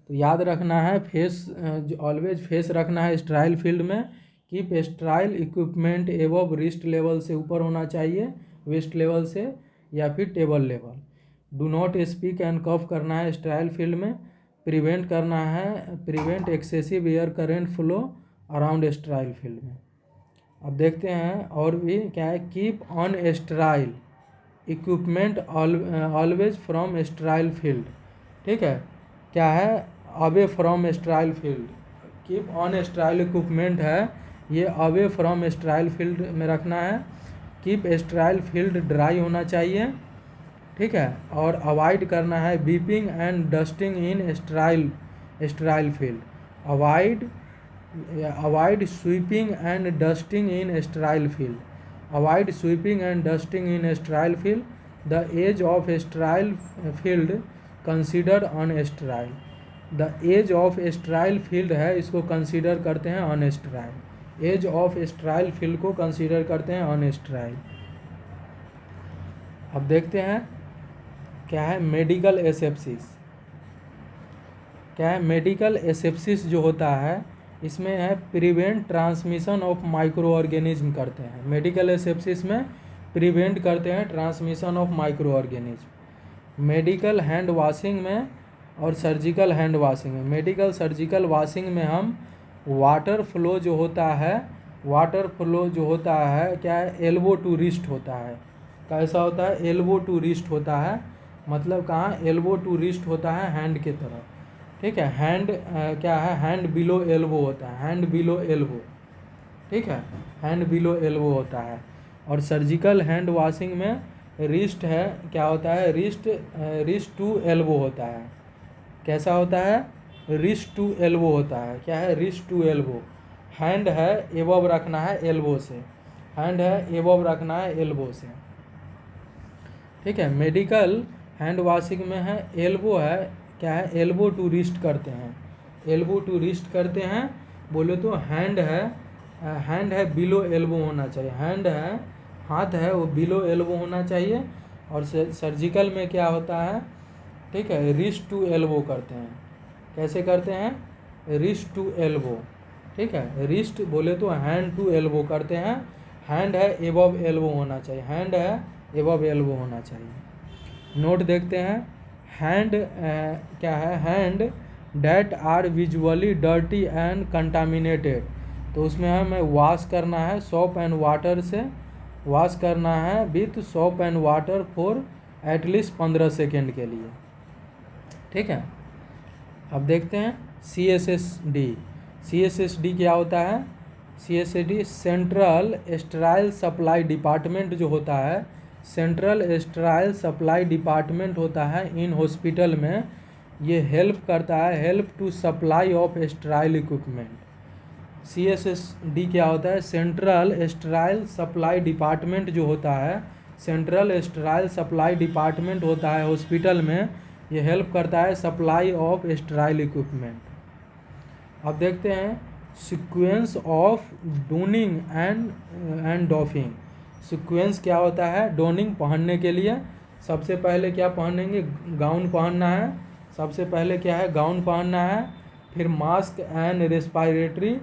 तो याद रखना है फेस, जो ऑलवेज फेस रखना है स्टराइल फील्ड में, keep sterile equipment above wrist level से ऊपर होना चाहिए, वेस्ट लेवल से या फिर table level. Do not speak and cough करना है स्टराइल फील्ड में, प्रिवेंट करना है, prevent excessive air current flow around sterile field में। अब देखते हैं और भी क्या है, keep on sterile equipment always from sterile field, ठीक है, क्या है, away from sterile field. Keep on sterile equipment है ये अवे फ्रॉम स्टराइल फील्ड में रखना है। कीप स्टराइल फील्ड ड्राई होना चाहिए, ठीक है, और अवॉइड करना है beeping and dusting in sterile field. Avoid sweeping and dusting in sterile field, avoid sweeping and dusting in sterile field. The edge of sterile field consider on sterile, the edge of sterile field है इसको consider करते हैं on sterile, edge of sterile field को consider करते हैं on Sterlite. अब देखते हैं क्या है मेडिकल एसेप्सिस, क्या है मेडिकल एसेप्सिस जो होता है इसमें है prevent transmission of micro organism करते हैं, मेडिकल एसेप्सिस में प्रिवेंट करते हैं transmission of micro organism. Medical hand washing में और सर्जिकल हैंड वॉशिंग में, मेडिकल सर्जिकल वॉशिंग में हम वाटर फ्लो जो होता है, वाटर फ्लो जो होता है क्या है, एल्बो टू रिस्ट होता है। कैसा होता है, एल्बो टू रिस्ट होता है, मतलब कहाँ, एल्बो टू रिस्ट होता है हैंड के तरफ, ठीक है, हैंड क्या है, हैंड बिलो एल्बो होता है, हैंड बिलो एल्बो, ठीक है, हैंड बिलो एल्बो होता है। और सर्जिकल हैंड वॉशिंग में रिस्ट है, क्या होता है, रिस्ट टू एल्बो होता है। कैसा होता है, रिस्ट टू एल्बो होता है, क्या है, रिस्ट टू एल्बो। हैंड है एबव रखना है एल्बो से, हैंड है एबव रखना है एल्बो से, ठीक है। मेडिकल हैंड वॉशिंग में है एल्बो है, क्या है, एल्बो टू रिस्ट करते हैं, एल्बो टू रिस्ट करते हैं। बोले तो हैंड है बिलो एल्बो होना चाहिए, हैंड है हाथ है वो बिलो एल्बो होना चाहिए। और सर्जिकल में क्या होता है, ठीक है, रिस्ट टू एल्बो करते हैं। कैसे करते हैं, रिस्ट टू एल्बो, ठीक है, रिस्ट बोले तो हैंड टू एल्बो करते हैं, हैंड है एबव एल्बो होना चाहिए, हैंड है एबव एल्बो होना चाहिए। नोट देखते हैं, हैंड क्या है, hand that are visually dirty and contaminated, तो उसमें हमें वॉश करना है सोप एंड वाटर से, वॉश करना है with soap and water for at least 15 second के लिए, ठीक है। अब देखते हैं CSSD, CSSD क्या होता है, CSSD central Sterlite supply department जो होता है, सेंट्रल स्टराइल सप्लाई डिपार्टमेंट होता है इन हॉस्पिटल में, ये हेल्प करता है, help to supply of sterile equipment. CSSD क्या होता है, सेंट्रल स्टराइल सप्लाई डिपार्टमेंट जो होता है, सेंट्रल स्टराइल सप्लाई डिपार्टमेंट होता है हॉस्पिटल में, ये हेल्प करता है सप्लाई ऑफ स्टराइल इक्विपमेंट। अब देखते हैं sequence of donning and doffing. Sequence क्या होता है, डोनिंग पहनने के लिए सबसे पहले क्या पहनेंगे, गाउन पहनना है, सबसे पहले क्या है, गाउन पहनना है, फिर मास्क एंड रेस्पिरेटरी,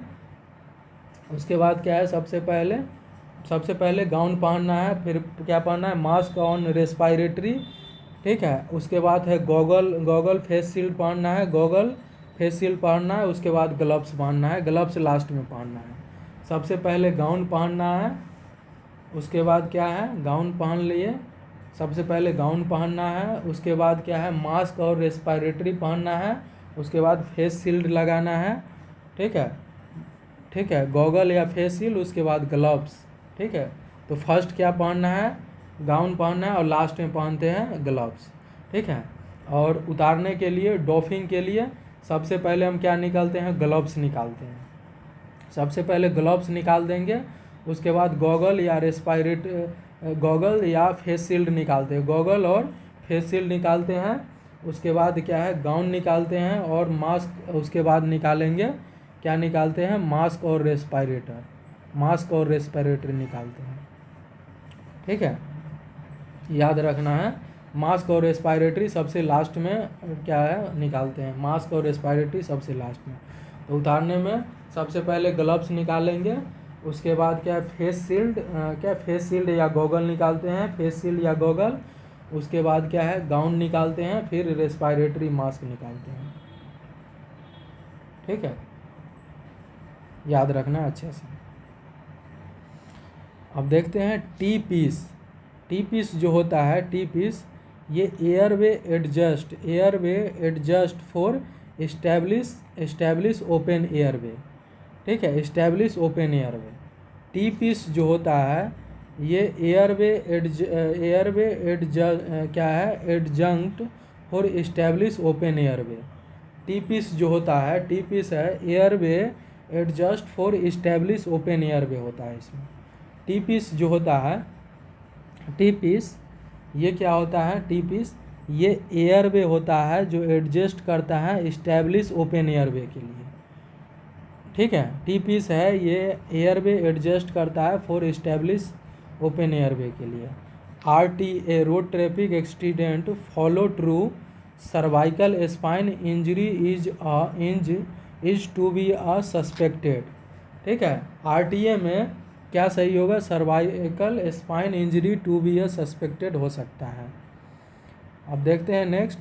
उसके बाद क्या है, सबसे पहले गाउन पहनना है, फिर क्या पहनना है, मास्क ऑन रेस्पिरेटरी, ठीक है। उसके बाद है गॉगल फेस शील्ड पहनना है, गॉगल फेस शील्ड पहनना है, उसके बाद ग्लव्स पहनना है, ग्लव्स लास्ट में पहनना है, सबसे पहले गाउन पहनना है, उसके बाद क्या है, गाउन पहन लिए, सबसे पहले गाउन पहनना है, उसके बाद क्या है, मास्क और रेस्पिरेटरी पहनना है, उसके बाद फेस शील्ड लगाना है, ठीक है, ठीक है, गॉगल या फेस शील्ड, उसके बाद ग्लव्स, ठीक है। तो फर्स्ट क्या पहनना है, गाउन पहनना है, और लास्ट में पहनते हैं ग्लव्स, ठीक है। और उतारने के लिए, डॉफिंग के लिए सबसे पहले हम क्या निकालते हैं, ग्लव्स निकालते हैं। सबसे पहले ग्लव्स निकाल देंगे, उसके बाद गॉगल या गॉगल या फेस शील्ड निकालते हैं, गॉगल और फेस शील्ड निकालते हैं। उसके बाद क्या है, गाउन निकालते हैं, और मास्क उसके बाद निकालेंगे, क्या निकालते हैं, मास्क और रेस्पिरेटर निकालते हैं, ठीक है। याद रखना है, मास्क और रेस्पिरेटरी सबसे लास्ट में क्या है, निकालते हैं, मास्क और रेस्पिरेटरी सबसे लास्ट में। तो उतारने में सबसे पहले ग्लव्स निकालेंगे, उसके बाद क्या है, फेस शील्ड या गॉगल निकालते हैं, फेस शील्ड या गॉगल, उसके बाद क्या है, गाउन निकालते हैं, फिर रेस्पिरेटरी मास्क निकालते हैं, ठीक है। याद रखना अच्छे से। अब देखते हैं टी पीस जो होता है, टी पीस, ये airway adjust for establish open airway, ठीक है, establish open airway. T piece जो होता है ये एयरवे क्या है, adjunct for establish open airway. T piece जो होता है, टी पीस है airway adjust for establish open airway होता है इसमें। टी पीस जो होता है, टी पीस ये क्या होता है, टी पीस ये एयरवे होता है जो एडजस्ट करता है एस्टैब्लिश ओपन एयरवे के लिए, ठीक है। टी पीस है ये एयरवे एडजस्ट करता है फॉर एस्टैब्लिश ओपन एयरवे के लिए। RTA road traffic accident follow through cervical spine injury is to be a suspected, ठीक है। RTA में क्या सही होगा, cervical spine injury to be a suspected हो सकता है। अब देखते हैं next,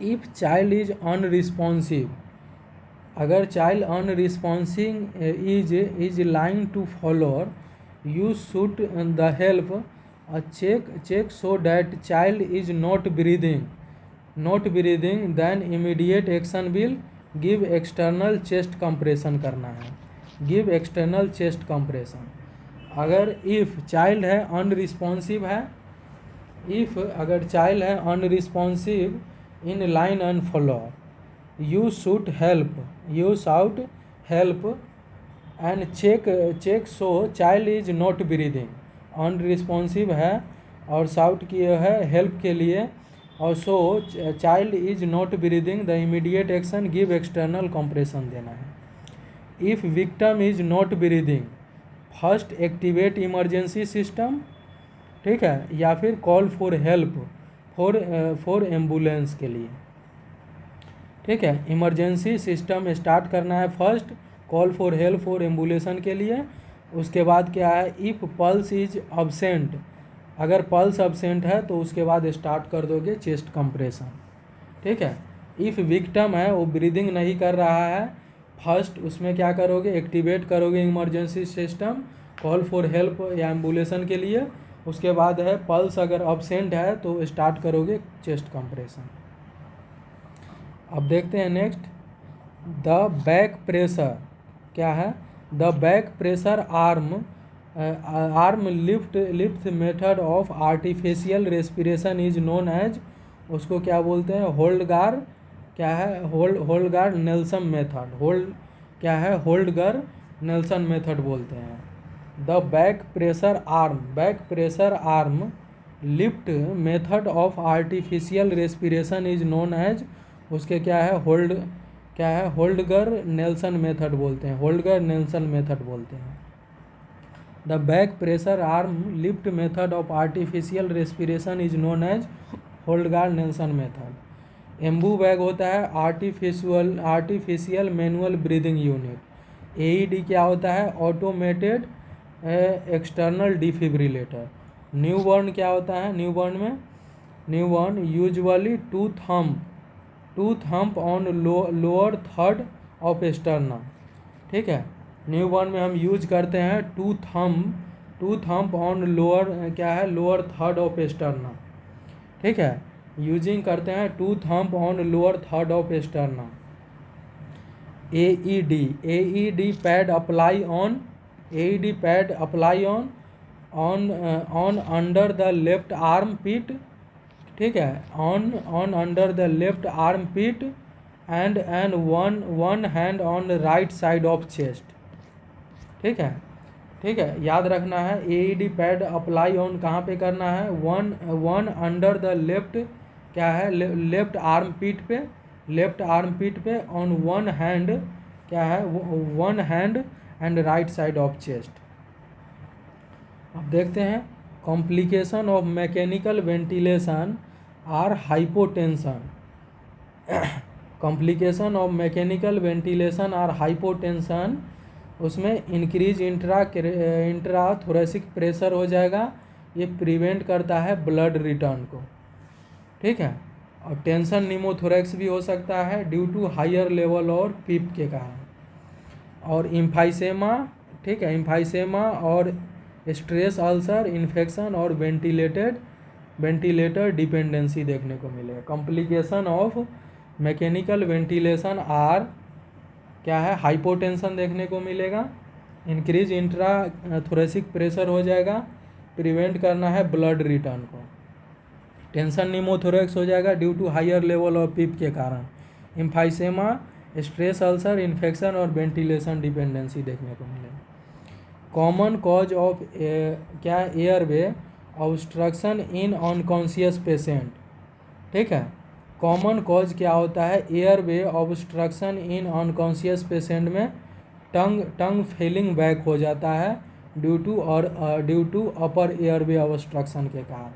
if child is unresponsive, अगर child unresponsive is lying to follower, you should the help check so that child is not breathing, then immediate action will give external chest compression करना है, give external chest compression. अगर if child है unresponsive है, अगर child है unresponsive in line and follower, you should help and check so child is not breathing. Unresponsive है और shout किए है हेल्प के लिए, और so child is not breathing, the immediate action give external compression देना है। If victim is not breathing, first activate emergency system, ठीक है, या फिर call for help for ambulance के लिए, ठीक है। इमरजेंसी सिस्टम स्टार्ट करना है first, call for help for ambulation के लिए। उसके बाद क्या है, इफ़ पल्स इज अब्सेंट, अगर पल्स अब्सेंट है तो उसके बाद स्टार्ट कर दोगे चेस्ट कंप्रेशन, ठीक है। इफ़ विक्टिम है वो ब्रीदिंग नहीं कर रहा है, फर्स्ट उसमें क्या करोगे, एक्टिवेट करोगे emergency system, call for help या एम्बुलेशन के लिए। उसके बाद है पल्स अगर अब्सेंट है तो स्टार्ट करोगे चेस्ट कंप्रेशन। अब देखते हैं नेक्स्ट, द बैक प्रेशर क्या है, the back pressure arm lift method of artificial respiration is known as, उसको क्या बोलते हैं, होल्डगार, क्या है, Holger Nielsen method, Holger Nelson method बोलते हैं। The back pressure arm lift method of artificial respiration is known as, उसके क्या है, होल्डगर नेल्सन मेथड बोलते हैं, होल्डगर नेल्सन मेथड बोलते हैं। The back pressure arm lift method of artificial respiration is known as Holger Nelson method. Ambu bag होता है artificial manual breathing unit. AED क्या होता है, ऑटोमेटेड एक्सटर्नल डिफिब्रिलेटर। न्यूबॉर्न क्या होता है, newborn usually to thump on lower third of sternum, ठीक है। न्यू बॉर्न में हम यूज करते हैं टू थंप ऑन लोअर, क्या है, लोअर थर्ड ऑफ स्टर्नम, ठीक है, यूजिंग करते हैं to thump on lower third of sternum. AED pad apply on, AED pad apply on under the left armpit, ठीक है, on under the left armpit and one hand on right side of chest, ठीक है, ठीक है, याद रखना है AED pad apply on कहाँ पे करना है, वन अंडर द लेफ्ट, क्या है, लेफ्ट आर्म पिट पे, लेफ्ट आर्म पिट पे, ऑन वन हैंड, क्या है, one hand and right side of chest. अब देखते हैं complication of mechanical ventilation are hypotension. Complication of mechanical ventilation are hypotension, उसमें इंक्रीज इंट्रा थोरेसिक प्रेशर हो जाएगा, ये प्रिवेंट करता है ब्लड रिटर्न को, ठीक है, और टेंशन निमोथोरेक्स भी हो सकता है ड्यू टू हायर लेवल और पीप के कारण, और इम्फाइसेमा, ठीक है, इम्फाइसेमा और स्ट्रेस अल्सर, इन्फेक्शन और वेंटिलेटर डिपेंडेंसी देखने को मिलेगा। Complication of mechanical ventilation are, क्या है, हाइपोटेंशन देखने को मिलेगा, इंक्रीज इंट्रा थोरेसिक प्रेशर हो जाएगा, प्रिवेंट करना है ब्लड रिटर्न को, टेंशन निमोथोरेक्स हो जाएगा due to higher level of PEEP के कारण, इम्फाइसेमा, स्ट्रेस अल्सर, इन्फेक्शन और वेंटिलेशन डिपेंडेंसी देखने को मिलेगा। कॉमन कॉज ऑफ, क्या, airway obstruction in unconscious patient, ठीक है, कॉमन कॉज क्या होता है, airway obstruction in unconscious patient में टंग फेलिंग बैक हो जाता है due to upper airway obstruction के कारण।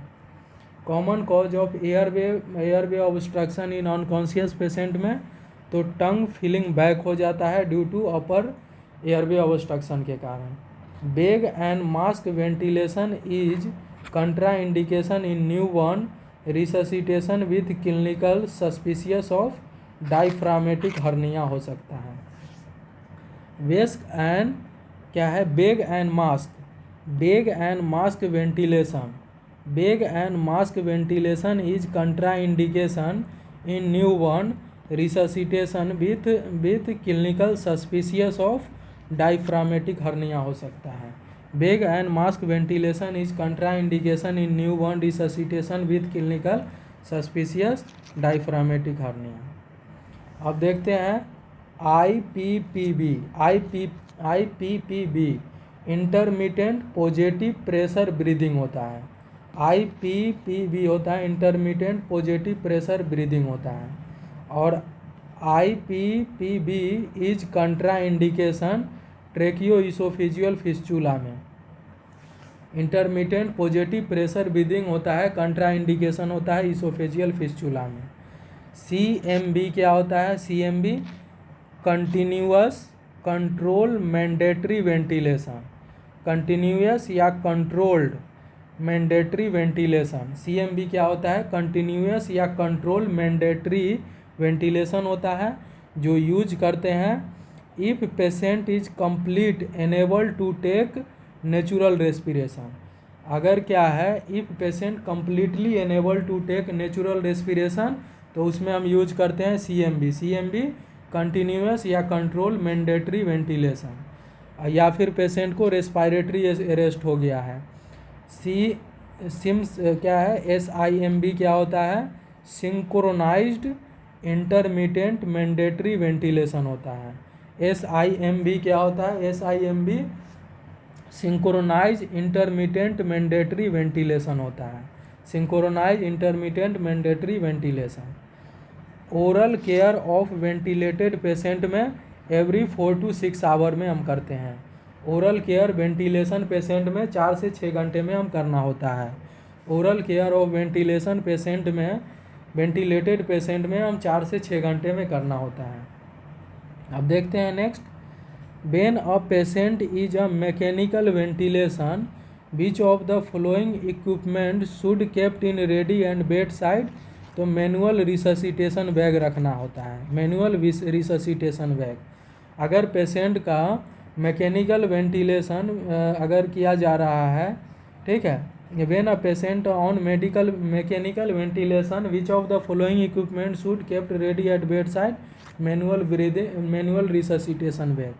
Common cause of airway obstruction in unconscious patient में तो टंग फीलिंग बैक हो जाता है due to upper airway obstruction के कारण। Bag and mask ventilation is contraindication in newborn resuscitation with clinical suspicious of diaphragmatic hernia हो सकता है। वेस्क एंड, क्या है, bag and mask ventilation is contraindication in newborn resuscitation with clinical suspicious of diaphragmatic hernia हो सकता है। Bag and mask ventilation is contraindication in newborn resuscitation with clinical suspicious diaphragmatic hernia. अब देखते हैं IPPB intermittent positive pressure breathing होता है। IPPB होता है इंटरमिटेंट पॉजिटिव प्रेशर ब्रीदिंग होता है, और IPPB इज कंट्राइंडिकेशन ट्रेकियोइसोफेजियल फिस्चुला में। इंटरमिटेंट पॉजिटिव प्रेशर ब्रीदिंग होता है, कंट्राइंडिकेशन होता है इसोफेजियल फिस्चुला में। CMB क्या होता है, CMB continuous control mandatory ventilation, continuous या कंट्रोल्ड मैंडेटरी वेंटिलेशन। CMB क्या होता है, कंटिन्यूअस या कंट्रोल मैंडेटरी वेंटिलेशन होता है, जो यूज करते हैं if patient is complete enable to take natural respiration. अगर क्या है, if patient completely enable to take natural respiration, तो उसमें हम यूज करते हैं CMB कंटिन्यूअस या कंट्रोल मैंडेटरी वेंटिलेशन, या फिर पेशेंट को रेस्पिरेटरी अरेस्ट हो गया है। सिम्स क्या है, SIMB क्या होता है, सिंक्रोनाइज्ड इंटरमिटेंट मैंडेटरी वेंटिलेशन होता है। SIMB क्या होता है, SIMB synchronise intermittent mandatory ventilation होता है, synchronise intermittent mandatory ventilation. Oral care of ventilated patient में एवरी 4 to 6 आवर में हम करते हैं। ओरल केयर वेंटिलेशन पेशेंट में 4 से 6 घंटे में हम करना होता है। Oral care of ventilation patient में, वेंटिलेटेड पेशेंट में हम 4 से 6 घंटे में करना होता है। अब देखते हैं next, when a patient is a mechanical ventilation which of the following equipment should kept in ready and bed side, तो मैनुअल रिससिटेशन बैग रखना होता है, मैनुअल रिससिटेशन बैग। अगर पेशेंट का मैकेनिकल वेंटिलेशन अगर किया जा रहा है, ठीक है, when a patient on medical mechanical ventilation which of the following equipment should kept ready at bed side, manual breathing, manual resuscitation bag.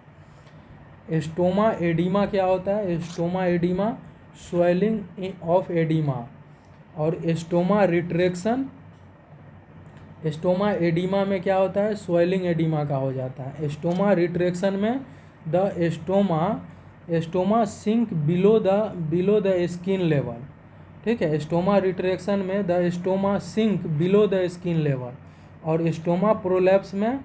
Stoma oedema क्या होता है? Stoma oedema swelling of oedema, और स्टोमा रिट्रैक्शन, स्टोमा एडिमा में क्या होता है? Swelling oedema का हो जाता है। स्टोमा रिट्रैक्शन में the stoma sink below the skin level, ठीक है। स्टोमा रिट्रैक्शन में the stoma sink below the skin level, और स्टोमा प्रोलैप्स में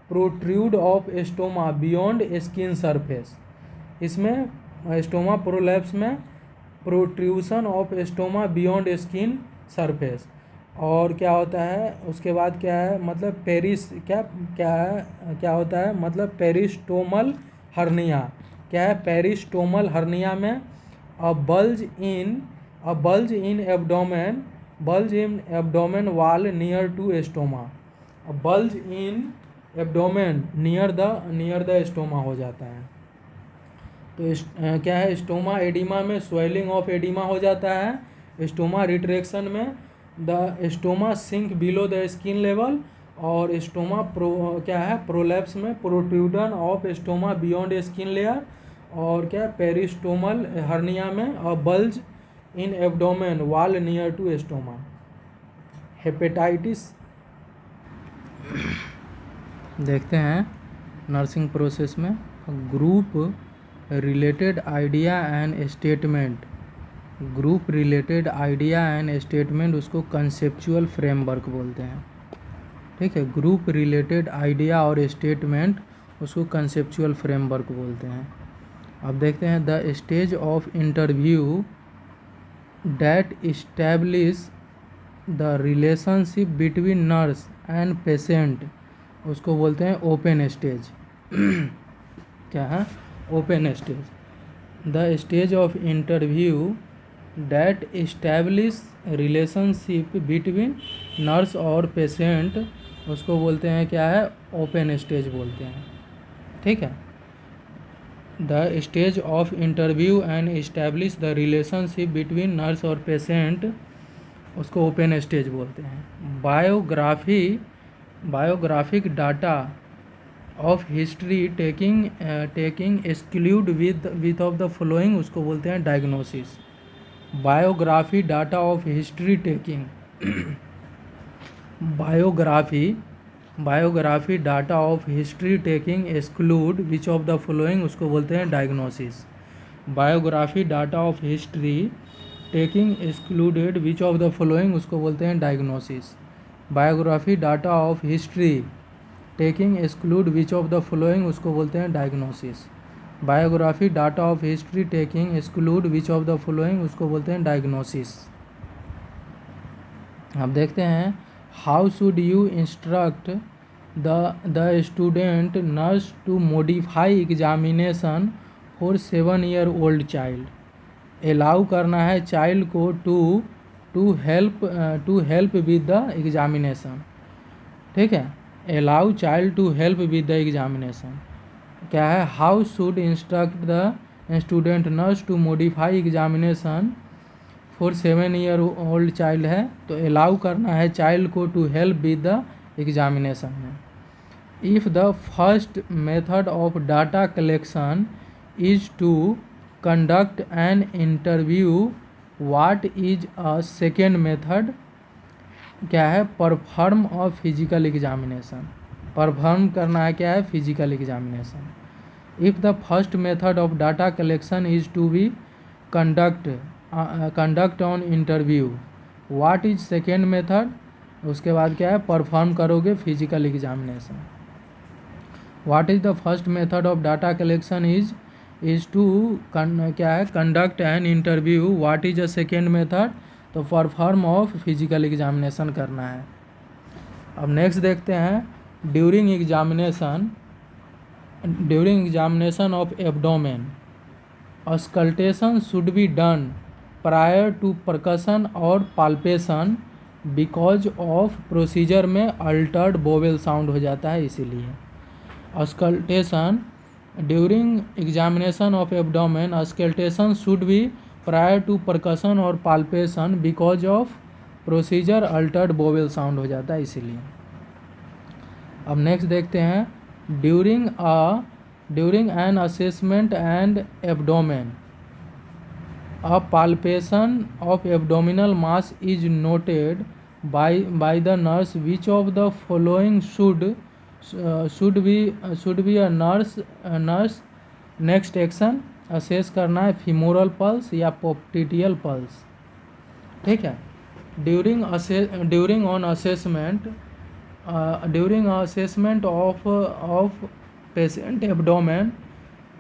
protrude of stoma beyond skin surface. इसमें स्टोमा प्रोलैप्स में protrusion of stoma beyond skin surface. और क्या होता है उसके बाद? क्या है मतलब पेरिस क्या होता है मतलब पेरिस्टोमल हर्निया। क्या है? पेरिस्टोमल हर्निया में a bulge in abdomen wall near to stoma, bulge in abdomen near the stoma हो जाता है। तो क्या है? स्टोमा एडिमा में स्वेलिंग ऑफ एडिमा हो जाता है। स्टोमा रिट्रैक्शन में the stoma sink below the skin level, और स्टोमा क्या है? प्रोलैप्स में protrusion of stoma beyond skin layer, और क्या है? पेरिस्टोमल हर्निया में a bulge in abdomen wall near to stoma. Hepatitis देखते हैं नर्सिंग प्रोसेस में। Group related idea and statement, group related idea and statement उसको कंसेप्चुअल फ्रेमवर्क बोलते हैं, ठीक है। ग्रुप रिलेटेड आइडिया और स्टेटमेंट उसको कंसेप्चुअल फ्रेमवर्क बोलते हैं। अब देखते हैं the stage of interview that establish the relationship between nurse and patient, उसको बोलते हैं ओपन स्टेज। क्या है? Open stage. The stage of interview that establish relationship between nurse और पेशेंट, उसको बोलते हैं क्या है? ओपन स्टेज बोलते हैं, ठीक है। The stage of interview and establish the relationship between nurse और पेशेंट, उसको ओपन स्टेज बोलते हैं। Biographic data of history taking exclude width of the following, उसको बोलते हैं diagnosis. Biography data of history taking biography data of history taking exclude which of the following, उसको बोलते हैं diagnosis. Biography data of history taking excluded which of the following, उसको बोलते हैं diagnosis. Biography data of history taking exclude which of the following, उसको बोलते हैं diagnosis. Biography data of history taking exclude which of the following, उसको बोलते हैं diagnosis. अब देखते हैं how should you instruct the student nurse to modify examination for 7 year old child. Allow करना है चाइल्ड को to help with the examination, ठीक है। Allow child to help with the examination. क्या है? How should instruct the student nurse to modify examination for 7 year old child है, तो allow करना है चाइल्ड को to help with the examination में। If the first method of data collection is to conduct an interview, what is a second method? क्या है? Perform of physical examination. Perform करना है क्या है? Physical examination. If the first method of data collection is to be conduct on interview, what is second method? उसके बाद क्या है? परफॉर्म करोगे physical examination. What is the first method of data collection is to क्या है? Conduct an interview, what is a second method? तो perform of physical examination करना है। अब नेक्स्ट देखते हैं during examination of abdomen, auscultation should be done prior to percussion और palpation because of procedure में अल्टर्ड वोवेल साउंड हो जाता है, इसीलिए auscultation During examination of abdomen, auscultation should be prior to percussion or palpation because of procedure altered vowel sound हो जाता है इसीलिए। अब नेक्स्ट देखते हैं during an assessment and abdomen a palpation of abdominal mass is noted by the nurse. Which of the following should be a nurse next action? Assess करना है femoral pulse या popliteal pulse। ठीक है। during assessment of patient abdomen,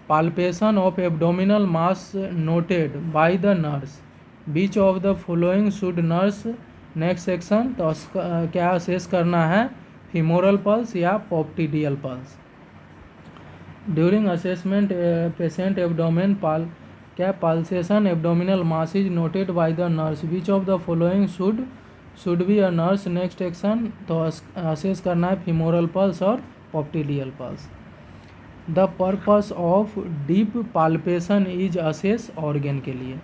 palpation of abdominal mass noted by the nurse. Which of the following should nurse next section? तो क्या assess करना है, femoral pulse या popliteal pulse। During assessment patient abdomen क्या pulsation abdominal mass is noted by the nurse. Which of the following should be a nurse next action? तो assess करना है femoral pulse और popliteal pulse. The purpose of deep palpation is assess organ के लिए।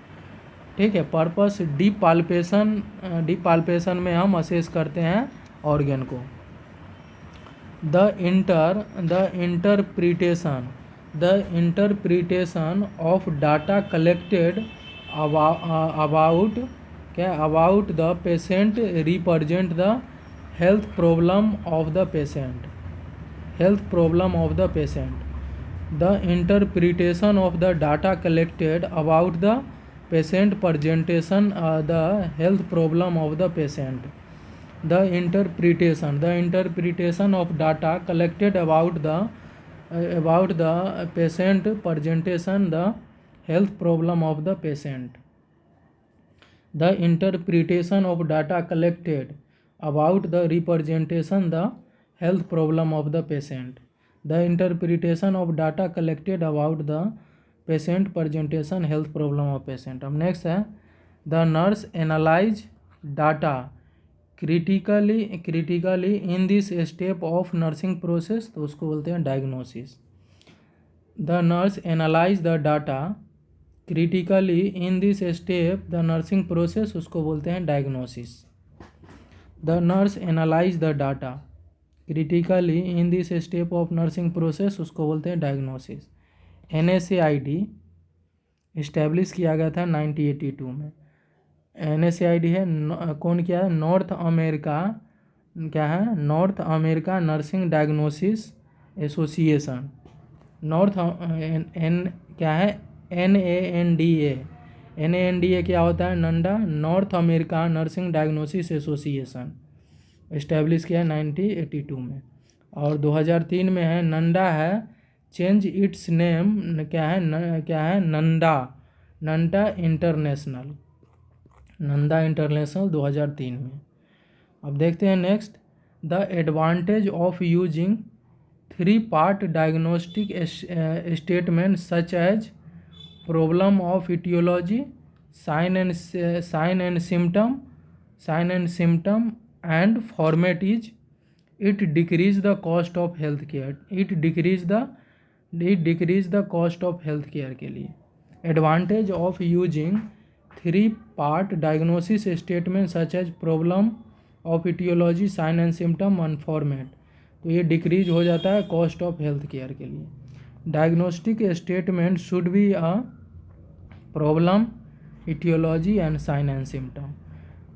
ठीक है, purpose deep palpation में हम असेस करते हैं ऑर्गन को। The interpretation of data collected about the patient represent the health problem of the patient। The interpretation of the data collected about the patient presentation the health problem of the patient। The interpretation of data collected about the patient presentation the health problem of the patient। The interpretation of data collected about the representation the health problem of the patient। The interpretation of data collected about the patient presentation health problem of patient। अब next है the nurse analyze data critically in this step of nursing process, तो उसको बोलते हैं diagnosis. The nurse analyse the data critically in this step the nursing process, उसको बोलते हैं diagnosis. The nurse analyse the data critically in this step of nursing process, उसको बोलते हैं डायग्नोसिस। NSAID इस्टेब्लिश किया गया था 1982 में। NSAID है कौन किया है? North America nursing diagnosis association. क्या है? NANDA क्या होता है? NANDA, North America nursing diagnosis association, establish किया है 1982 में। और 2003 में है नंडा है चेंज इट्स नेम, क्या है? नंडा इंटरनेशनल 2003 में। अब देखते हैं next the advantage of using 3-part diagnostic statement such as problem of etiology, sign and symptom and format is it decrease the cost of health care. It decrease the cost of health care के लिए। Advantage of using 3-part diagnosis statement such as problem of etiology, sign and symptom and format, तो ये decrease हो जाता है cost of health care के लिए। Diagnostic statement should be a problem, etiology and sign and symptom.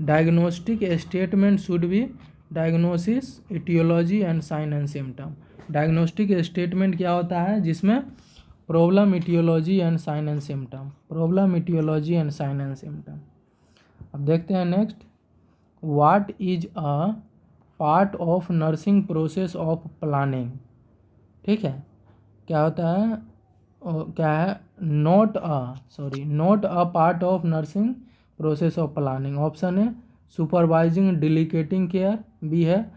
Diagnostic statement should be diagnosis, etiology and sign and symptom. Diagnostic statement क्या होता है? जिसमें problem, etiology and sign and symptom, अब देखते हैं next what is a part of nursing process of planning. ठीक है, क्या होता है? Not a part of nursing process of planning. Option है सुपरवाइजिंग डिलीकेटिंग केयर, बी है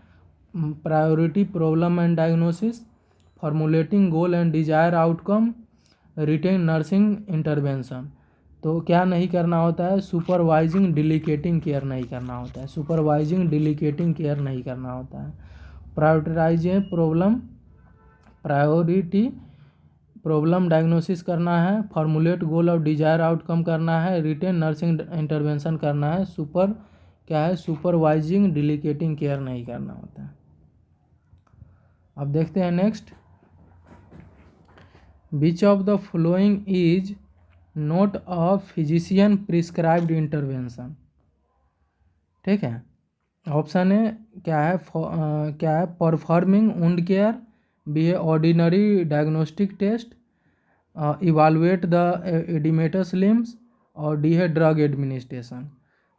priority problem and diagnosis, formulating goal and desire outcome, written nursing intervention. तो क्या नहीं करना होता है? सुपरवाइजिंग डिलीकेटिंग केयर नहीं करना होता है। प्रायोरिटी प्रॉब्लम डायग्नोसिस करना है, फॉर्मुलेट गोल और डिजायर आउटकम करना है, रिटेन नर्सिंग इंटरवेंशन करना है, सुपरवाइजिंग डिलीकेटिंग केयर नहीं करना होता है। अब देखते हैं next, which of the following is not a physician prescribed intervention. ठीक है, ऑप्शन ए क्या है, परफॉर्मिंग वुंड केयर, बी है ordinary diagnostic test, evaluate the oedematous limbs, और डी है ड्रग एडमिनिस्ट्रेशन।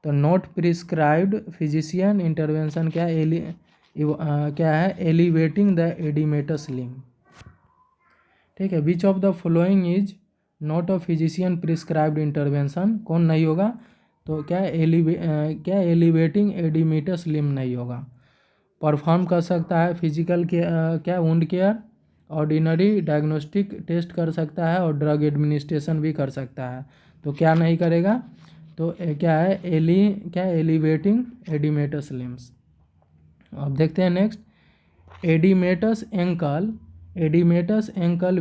तो नॉट प्रिस्क्राइब्ड फिजिशियन इंटरवेंशन क्या है, एलिवेटिंग द एडिमेटस लिम्ब। ठीक है, which of the following is not a physician prescribed intervention, कौन नहीं होगा, तो क्या एलिवेटिंग एडिमेटस लिम्ब नहीं होगा। परफॉर्म कर सकता है फिजिकल क्या wound care, ordinary diagnostic test कर सकता है, और ड्रग एडमिनिस्ट्रेशन भी कर सकता है। तो क्या नहीं करेगा, तो क्या है, एलिवेटिंग एडिमेटस लिम्स। अब देखते हैं next, oedematous ankle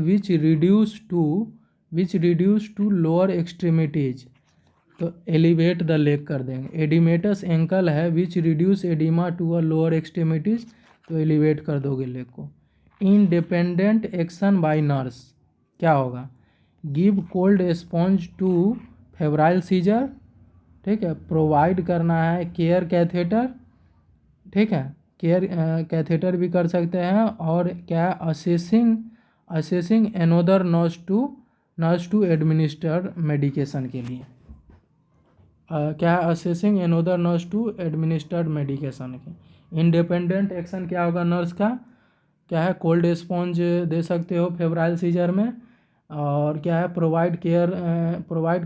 which reduce to lower extremities. तो एलिवेट द लेग कर देंगे, एडिमेटस एंकल है which reduce oedema to a lower extremities, तो एलिवेट कर दोगे लेग को। इंडिपेंडेंट एक्शन बाय नर्स क्या होगा, give cold sponge to febrile seizure. ठीक है, प्रोवाइड करना है केयर कैथेटर। ठीक है, केयर कैथेटर भी कर सकते हैं, और क्या assessing another nurse to administer medication के लिए। क्या assessing another nurse to administered medication के। इंडिपेंडेंट एक्शन क्या होगा नर्स का, क्या है, कोल्ड स्पॉन्ज दे सकते हो फेब्राइल सीजर में, और क्या है, प्रोवाइड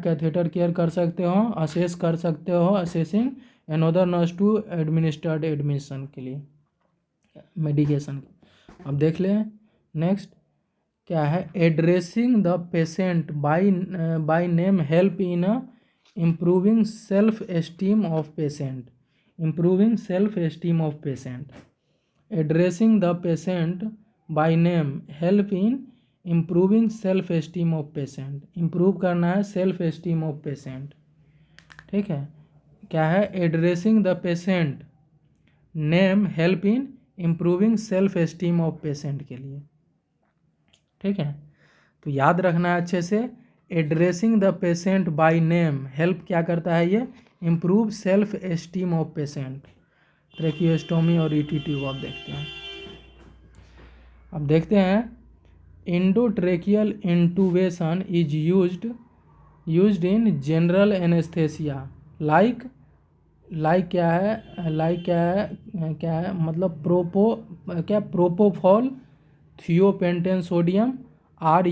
कैथेटर केयर कर सकते हो, असेस कर सकते हो, assessing another nurse to administered admission के लिए मेडिकेशन। अब देख लें नेक्स्ट, क्या है, addressing the patient by name help in improving self esteem of patient. Addressing the patient by name help in improving self esteem of patient. Improve करना है self esteem of patient. ठीक है, क्या है, addressing the patient name help in improving self esteem of patient के लिए। ठीक है, तो याद रखना है अच्छे से, addressing the patient by name help क्या करता है, ये improve self esteem of patient. Tracheostomy और ईटी ट्यूब आप देखते हैं। अब देखते हैं, endotracheal intubation is used in general anaesthesia like क्या है मतलब propofol, thiopentone sodium are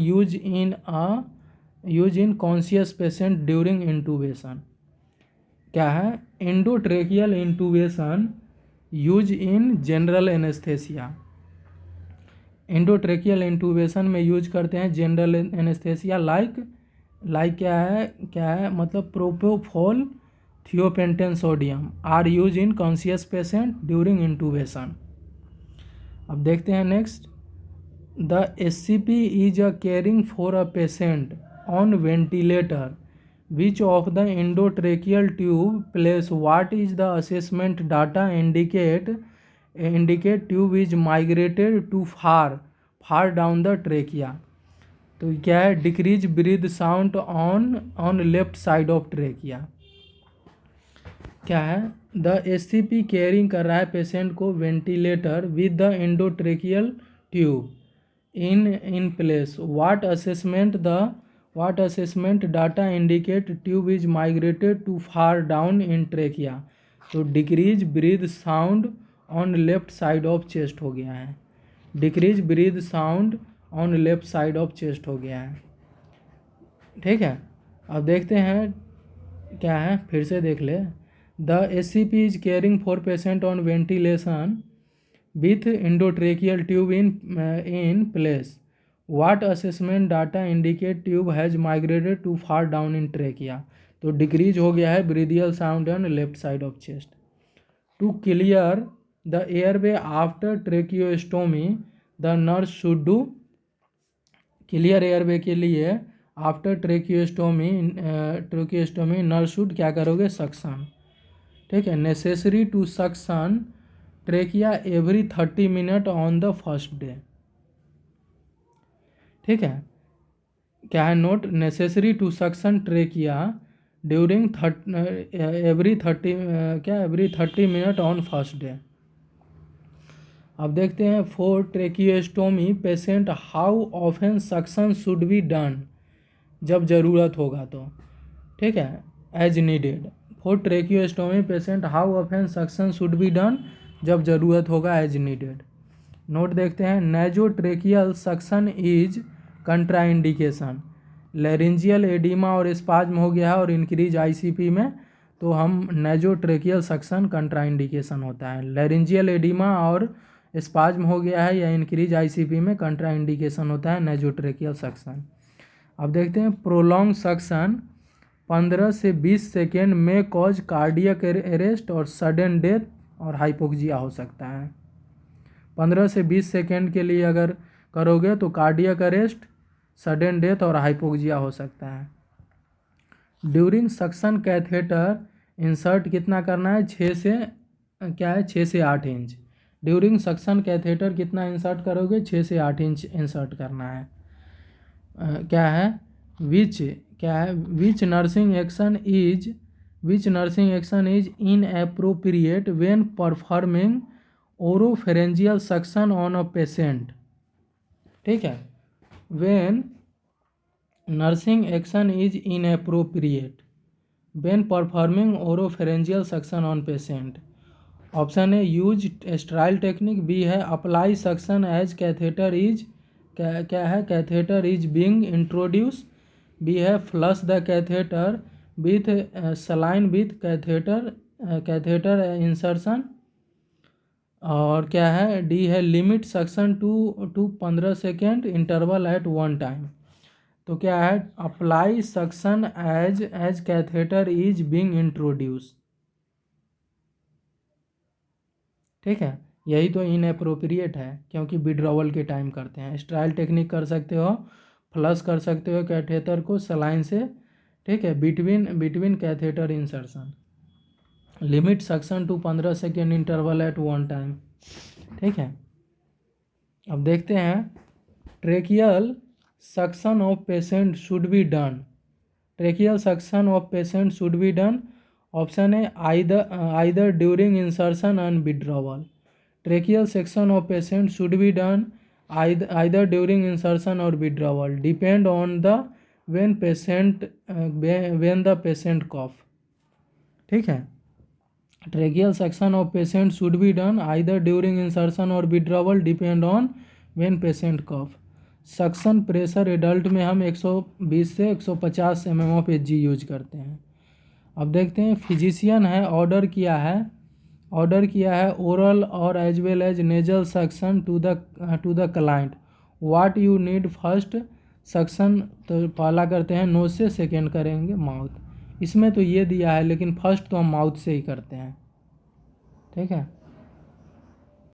use in conscious patient during intubation. क्या है, endotracheal intubation use in general anaesthesia. Endotracheal intubation में यूज करते हैं जनरल एनेस्थेसिया लाइक क्या है मतलब propofol, thiopentone sodium are use in conscious patient during intubation. अब देखते हैं next, the SCP is a caring for a patient on ventilator which of the endotracheal tube place what is the assessment data indicate tube is migrated too far down the trachea. तो क्या है, decrease breath sound on left side of trachea. क्या है, the SCP caring कर रहा है patient को ventilator with the endotracheal tube in place what assessment data indicate tube is migrated too far down in trachea. तो decrease breath sound on left side of chest हो गया है, decrease breath sound on left side of chest हो गया है। ठीक है, अब देखते हैं क्या है, फिर से देख ले, the SCP is caring for patient on ventilation with endotracheal tube in place what assessment data indicate tube has migrated too far down in trachea. तो डिक्रीज हो गया है breathing sound on left side of chest. To clear the airway after tracheostomy the nurse should do. Clear airway के लिए after tracheostomy nurse should क्या करोगे, suction. ठीक है, necessary to suction trachea every 30 minute on the first day. ठीक है, क्या है note, necessary to suction trachea during every 30 minute on first day. अब देखते हैं for tracheostomy patient how often suction should be done, जब ज़रूरत होगा तो। ठीक है, as needed. For tracheostomy patient how often suction should be done, जब ज़रूरत होगा, एज नीडेड। नोट देखते हैं, nasotracheal suction is contraindication. Laryngeal oedema और स्पाज्म हो गया है और इंक्रीज आईसीपी में, तो हम नेजोट्रेकियल सक्शन कंट्राइंडिकेशन होता है। लैरिंजियल एडिमा और स्पाज्म हो गया है या इंक्रीज आईसीपी में, कंट्राइंडिकेशन होता है नेजोट्रेकियल सक्शन। अब देखते हैं प्रोलॉन्ग सक्शन 15 से 20 सेकेंड में कॉज कार्डियक अरेस्ट और सडन डेथ और हाइपोक्सिया हो सकता है। 15 से 20 सेकेंड के लिए अगर करोगे तो कार्डियक अरेस्ट, सडन डेथ और हाइपोक्सिया हो सकता है। ड्यूरिंग सक्शन कैथेटर इंसर्ट कितना करना है, 6 से 8 इंच। ड्यूरिंग सक्शन कैथेटर कितना इंसर्ट करोगे, 6 से 8 इंच इंसर्ट करना है। Which nursing action is inappropriate when performing oropharyngeal suction on a patient. ठीक है, when nursing action is inappropriate when performing oropharyngeal suction on patient. Option A use sterile technique, B है apply suction as catheter is catheter is being introduce, B है flush the catheter with saline with catheter insertion, और क्या है, D है limit suction to 15 second interval at one time. तो क्या है, apply suction as catheter is being introduce. ठीक है, यही तो इनएप्रोप्रिएट है क्योंकि विड्रॉवल के टाइम करते हैं। स्ट्राइल टेक्निक कर सकते हो, फ्लश कर सकते हो कैथेटर को सलाइन से। ठीक है, between catheter insertion. Limit suction to 15 second interval at one time. ठीक है, अब देखते हैं tracheal suction of patient should be done. Tracheal suction of patient should be done. Option है either during insertion and withdrawal. Tracheal suction of patient should be done either during insertion और withdrawal, depend on the when the patient cough. ठीक है, tracheal suction of patient should be done either during insertion और withdrawal, depend on when patient cough. Suction pressure adult में हम 120 से 150 mm of Hg use करते हैं। अब देखते हैं फिजिशियन है ऑर्डर किया है ओरल और as well as nasal suction to the client. What you need first suction, तो पहला करते हैं नोज से, सेकेंड करेंगे माउथ। इसमें तो ये दिया है लेकिन फर्स्ट तो हम माउथ से ही करते हैं। ठीक है।